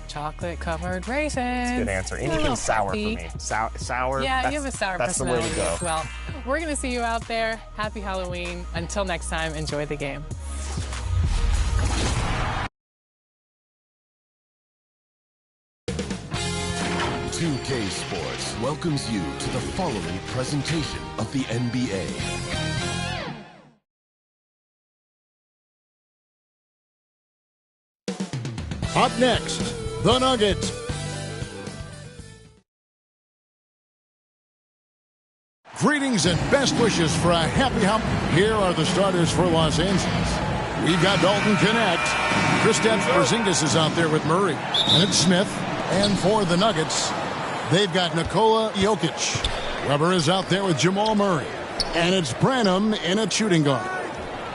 Chocolate-covered raisins. That's a good answer. Anything sour for me. Sour? Yeah, you have a sour personality the way to go. as well. We're going to see you out there. Happy Halloween. Until next time, enjoy the game. .2K Sports welcomes you to the following presentation of the NBA. Up next, the Nuggets. Greetings and best wishes for a happy hop. Here are the starters for Los Angeles. We've got Dalton Connect. Kristaps Porzingis is out there with Murray. And it's Smith. And for the Nuggets, they've got Nikola Jokic. Weber is out there with Jamal Murray. And it's Branham in a shooting guard.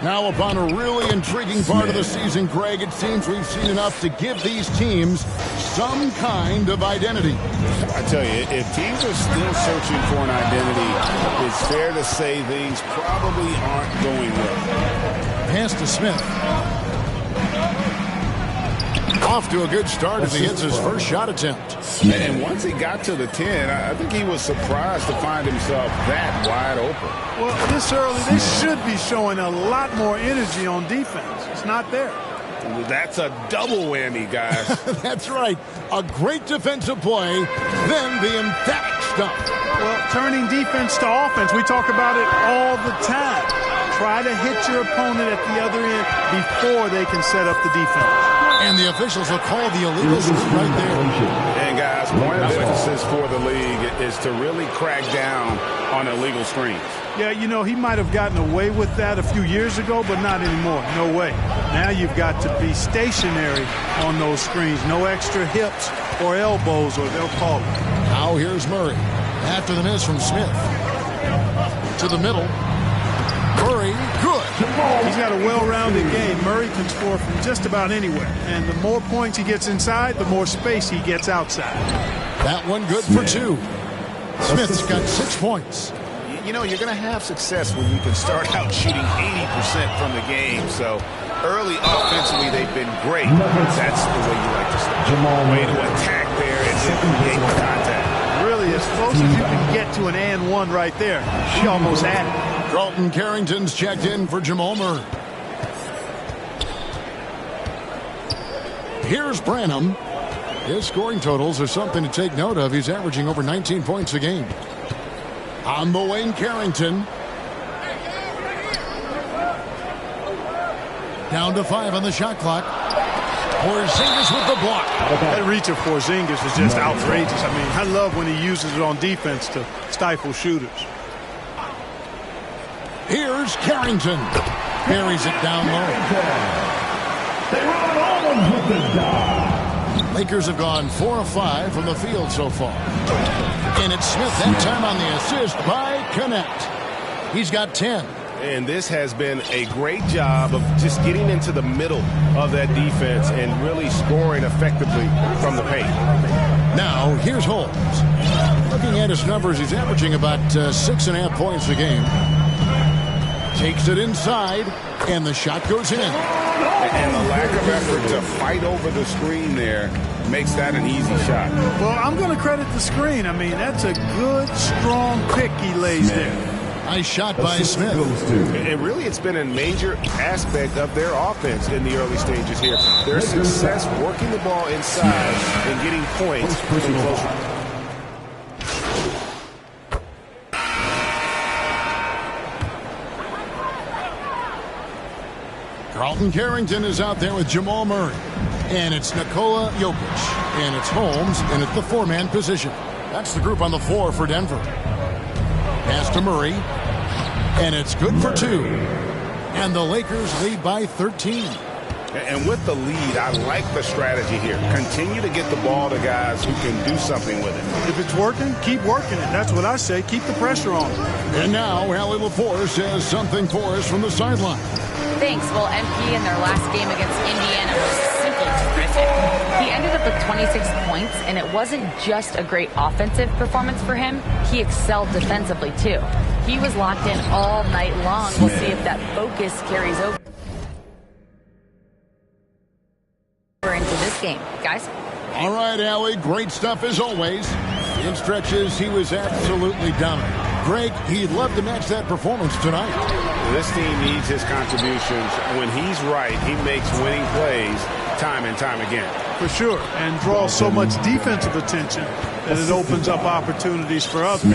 Now upon a really intriguing part of the season, Greg, it seems we've seen enough to give these teams some kind of identity. I tell you, if teams are still searching for an identity, it's fair to say things probably aren't going well. Pass to Smith. Off to a good start as he hits his first shot attempt. And once he got to the 10, I think he was surprised to find himself that wide open. Well, this early, they should be showing a lot more energy on defense. It's not there. That's a double whammy, guys. That's right. A great defensive play, then the emphatic stuff. Well, turning defense to offense, we talk about it all the time. Try to hit your opponent at the other end before they can set up the defense. And the officials will call the illegal screen right there. And guys, point of emphasis for the league is to really crack down on illegal screens. Yeah, you know, he might have gotten away with that a few years ago, but not anymore. No way. Now you've got to be stationary on those screens. No extra hips or elbows, or they'll call it. Now here's Murray. After the miss from Smith. To the middle. Murray, good. He's got a well-rounded game. Murray can score from just about anywhere. And the more points he gets inside, the more space he gets outside. That one good for two. Smith's got 6 points. You know, you're going to have success when you can start out shooting 80% from the game. So early offensively, they've been great. That's the way you like to start. Way to attack there and then create contact. Really, as close as you can get to an and one right there. He almost had it. Dalton Carrington's checked in for Jamal Murray. Here's Branham. His scoring totals are something to take note of. He's averaging over 19 points a game. On the wing, Carrington. Down to 5 on the shot clock. Porzingis with the block. That reach of Porzingis is just outrageous. I mean, I love when he uses it on defense to stifle shooters. Here's Carrington. Carries it down low. They run on with the dot. Lakers have gone 4 of 5 from the field so far. And it's Smith that time on the assist by Connect. He's got 10. And this has been a great job of just getting into the middle of that defense and really scoring effectively from the paint. Now, here's Holmes. Looking at his numbers, he's averaging about 6.5 points a game. Takes it inside, and the shot goes in. And the lack of effort to fight over the screen there makes that an easy shot. Well, I'm going to credit the screen. I mean, that's a good, strong pick he lays there. Nice shot by Smith. And really, it's been a major aspect of their offense in the early stages here. Their success working the ball inside and getting points from close. Carlton Carrington is out there with Jamal Murray. And it's Nikola Jokic. And it's Holmes in at the 4-man position. That's the group on the floor for Denver. Pass to Murray. And it's good for 2. And the Lakers lead by 13. And with the lead, I like the strategy here. Continue to get the ball to guys who can do something with it. If it's working, keep working it. That's what I say. Keep the pressure on. And now, Allie LaForce has something for us from the sideline. Thanks. Well, MP in their last game against Indiana was simply terrific. He ended up with 26 points, and it wasn't just a great offensive performance for him. He excelled defensively, too. He was locked in all night long. We'll see if that focus carries over into this game. Guys? All right, Allie. Great stuff as always. In stretches, he was absolutely dominant. Greg, he'd love to match that performance tonight. This team needs his contributions. When he's right, he makes winning plays time and time again. For sure, and draws so much defensive attention that it opens up opportunities for others.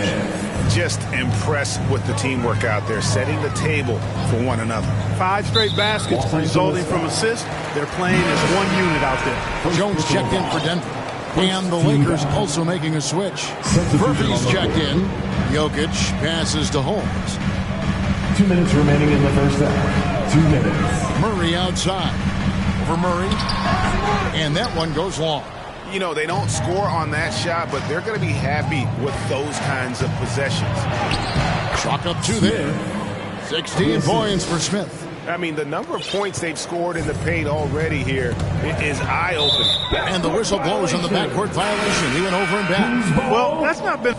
Just impressed with the teamwork out there, setting the table for one another. 5 straight baskets resulting from assists. They're playing as one unit out there. Jones checked in for Denver. And the Lakers also making a switch. Murphy's checked in. Jokic passes to Holmes. 2 minutes remaining in the first half. 2 minutes. Murray outside. Over Murray. And that one goes long. You know, they don't score on that shot, but they're going to be happy with those kinds of possessions. Chalk up 2 there. 16 points for Smith. I mean, the number of points they've scored in the paint already here is eye-opening. And the whistle blows on the backcourt violation. He went over and back. Well, that's not been...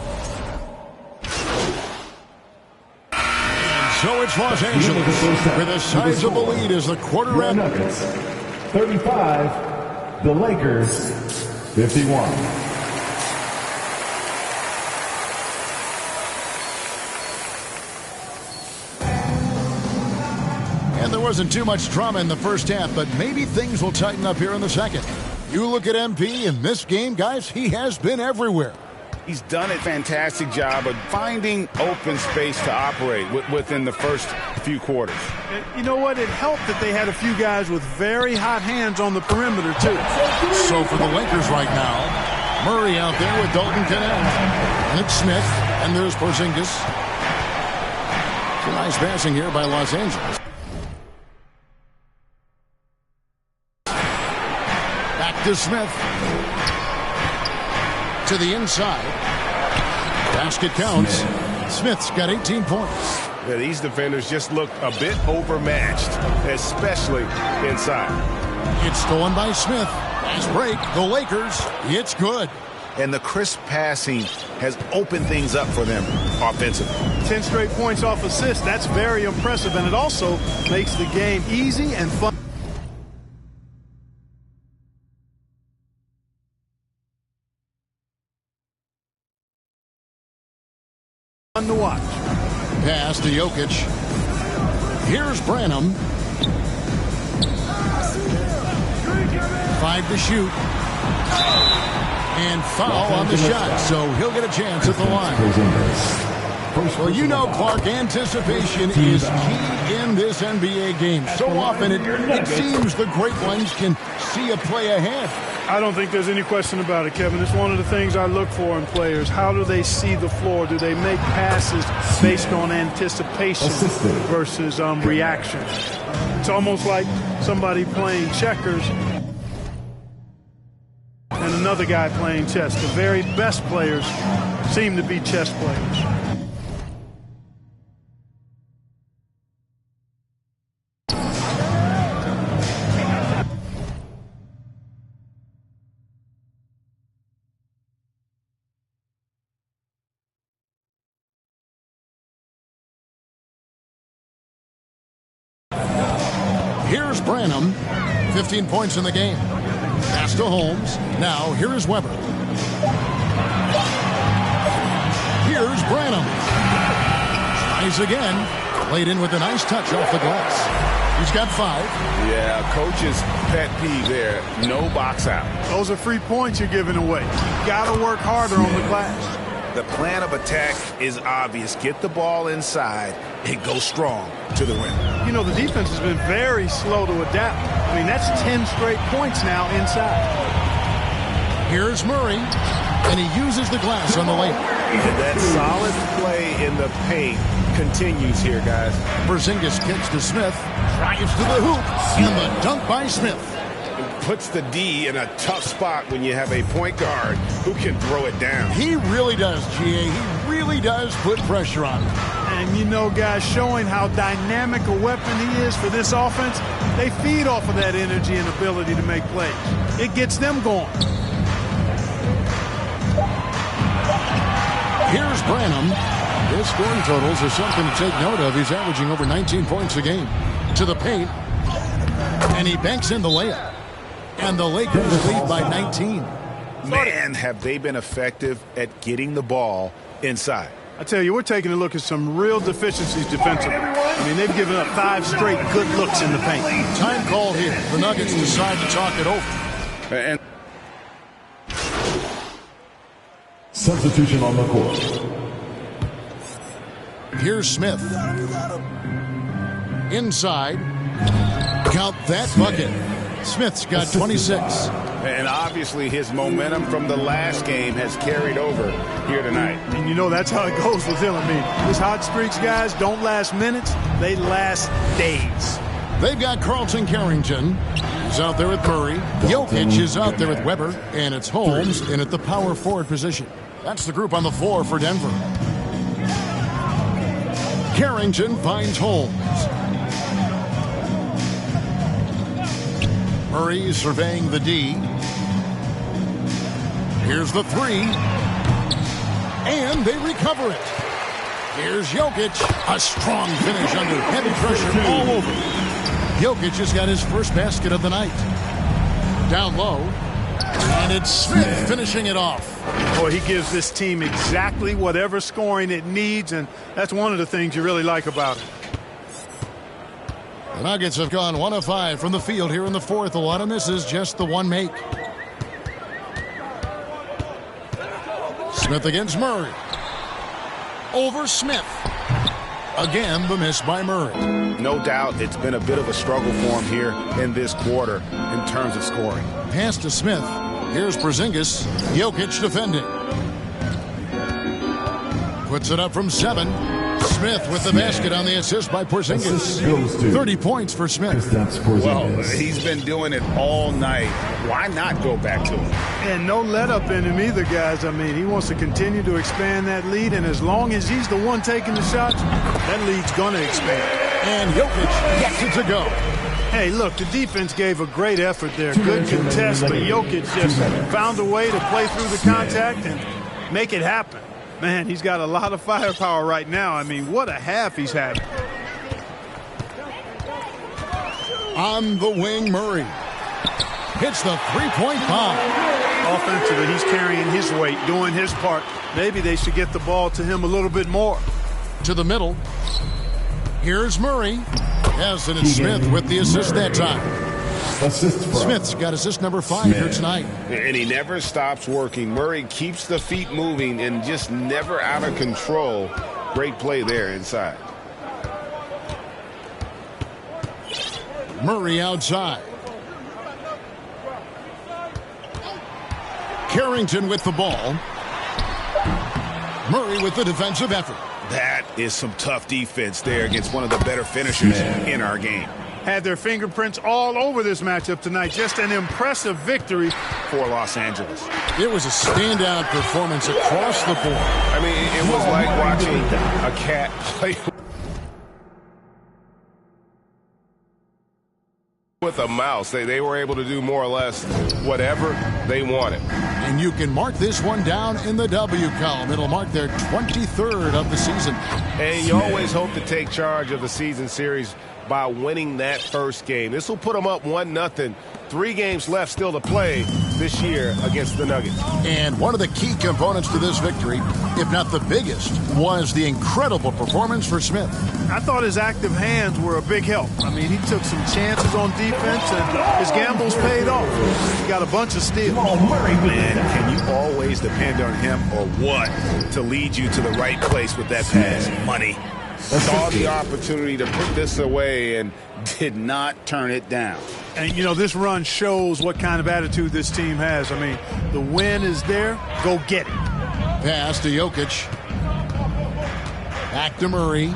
And so it's Los Angeles with a sizable lead as the quarter ends. 35, the Lakers, 51. And there wasn't too much drama in the first half, but maybe things will tighten up here in the second. You look at MP in this game, guys, he has been everywhere. He's done a fantastic job of finding open space to operate within the first few quarters. You know what? It helped that they had a few guys with very hot hands on the perimeter, too. So for the Lakers right now, Murray out there with Dalton Connect. And it's Smith, and there's Porzingis. Some nice passing here by Los Angeles. Back to Smith. To the inside. Basket counts. Smith's got 18 points. Yeah, these defenders just look a bit overmatched, especially inside. It's stolen by Smith. Last break, the Lakers. It's good. And the crisp passing has opened things up for them offensively. 10 straight points off assists. That's very impressive, and it also makes the game easy and fun. Fun to watch. Pass to Jokic. Here's Branham. 5 to shoot. And foul on the shot, so he'll get a chance at the line. Well, you know, Clark, anticipation is key in this NBA game. So often it seems the great ones can see a play ahead. I don't think there's any question about it, Kevin. It's one of the things I look for in players. How do they see the floor? Do they make passes based on anticipation versus reaction? It's almost like somebody playing checkers and another guy playing chess. The very best players seem to be chess players. Here's Branham, 15 points in the game. Pass to Holmes. Now here is Weber. Here's Branham. Tries again. Played in with a nice touch off the glass. He's got 5. Yeah, coach's pet peeve there. No box out. Those are free points you're giving away. You got to work harder on the glass. The plan of attack is obvious. Get the ball inside and go strong to the rim. You know, the defense has been very slow to adapt. I mean, that's 10 straight points now inside. Here's Murray, and he uses the glass on the layup. And that solid play in the paint continues here, guys. Porzingis kicks to Smith, drives to the hoop, and the dunk by Smith. Puts the D in a tough spot when you have a point guard who can throw it down. He really does, GA. He really does put pressure on him. And you know, guys, showing how dynamic a weapon he is for this offense, they feed off of that energy and ability to make plays. It gets them going. Here's Branham. His scoring totals are something to take note of. He's averaging over 19 points a game. To the paint. And he banks in the layup. And the Lakers lead by 19. Man, have they been effective at getting the ball inside. I tell you, we're taking a look at some real deficiencies defensively. I mean, they've given up 5 straight good looks in the paint. Time call here. The Nuggets decide to talk it over. And substitution on the court. Here's Smith. Inside. Count that bucket. Smith's got 26. And obviously his momentum from the last game has carried over here tonight. And you know that's how it goes with him. I mean, his hot streaks, guys, don't last minutes. They last days. They've got Carlton Carrington. He's out there with Murray. Jokic is out there with Weber. And it's Holmes in at the power forward position. That's the group on the floor for Denver. Carrington finds Holmes. Murray surveying the D. Here's the 3. And they recover it. Here's Jokic. A strong finish under heavy pressure all over. Jokic has got his first basket of the night. Down low. And it's Smith finishing it off. Boy, he gives this team exactly whatever scoring it needs, and that's one of the things you really like about it. The Nuggets have gone 1 of 5 from the field here in the fourth. A lot of misses, just the one make. Smith against Murray. Over Smith. Again, the miss by Murray. No doubt it's been a bit of a struggle for him here in this quarter in terms of scoring. Pass to Smith. Here's Porzingis. Jokic defending. Puts it up from 7. Smith with the basket on the assist by Porzingis. 30 points for Smith. Well, he's been doing it all night. Why not go back to him? And no let up in him either, guys. I mean, he wants to continue to expand that lead, and as long as he's the one taking the shots, that lead's going to expand. And Jokic gets it to go. Hey, look, the defense gave a great effort there. Good contest, but Jokic just found a way to play through the contact and make it happen. Man, he's got a lot of firepower right now. I mean, what a half he's had. On the wing, Murray hits the three-point bomb. Offensively, he's carrying his weight, doing his part. Maybe they should get the ball to him a little bit more. To the middle. Here's Murray. Yes, and it's Smith with the assist that time. Smith's got assist number 5 here tonight. And he never stops working. Murray keeps the feet moving and just never out of control. Great play there inside. Murray outside. Carrington with the ball. Murray with the defensive effort. That is some tough defense there against one of the better finishers in our game. Had their fingerprints all over this matchup tonight. Just an impressive victory for Los Angeles. It was a standout performance across the board. I mean, it was like watching a cat play with a mouse. They were able to do more or less whatever they wanted. And you can mark this one down in the W column. It'll mark their 23rd of the season. And you always hope to take charge of the season series by winning that first game. This will put them up 1-0. 3 games left still to play this year against the Nuggets. And one of the key components to this victory, if not the biggest, was the incredible performance for Smith. I thought his active hands were a big help. I mean, he took some chances on defense, and his gambles paid off. He got a bunch of steals. Man, can you always depend on him or what to lead you to the right place with that pass? Money. Saw the opportunity to put this away and did not turn it down. And, you know, this run shows what kind of attitude this team has. I mean, the win is there. Go get it. Pass to Jokic. Back to Murray.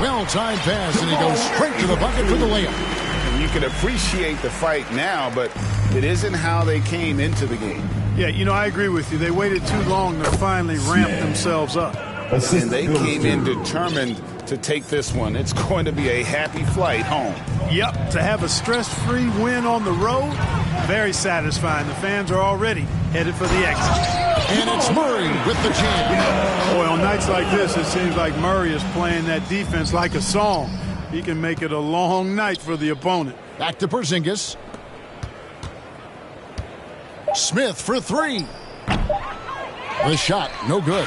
Well-timed pass, and he goes straight to the bucket for the layup. And you can appreciate the fight now, but it isn't how they came into the game. Yeah, you know, I agree with you. They waited too long to finally ramp themselves up. And they came in determined to take this one. It's going to be a happy flight home. Yep, to have a stress-free win on the road, very satisfying. The fans are already headed for the exit. And it's Murray with the champion. Boy, on nights like this, it seems like Murray is playing that defense like a song. He can make it a long night for the opponent. Back to Porzingis. Smith for 3. The shot, no good.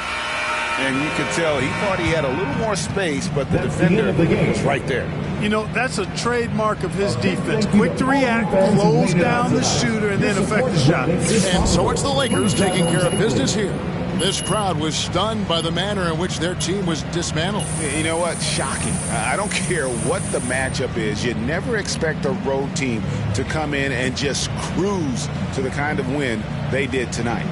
And you could tell he thought he had a little more space, but the defender was right there. You know, that's a trademark of his defense. Quick to react, close down the shooter, and then affect the shot. And so it's the Lakers taking care of business here. This crowd was stunned by the manner in which their team was dismantled. You know what? Shocking. I don't care what the matchup is. You never expect a road team to come in and just cruise to the kind of win they did tonight.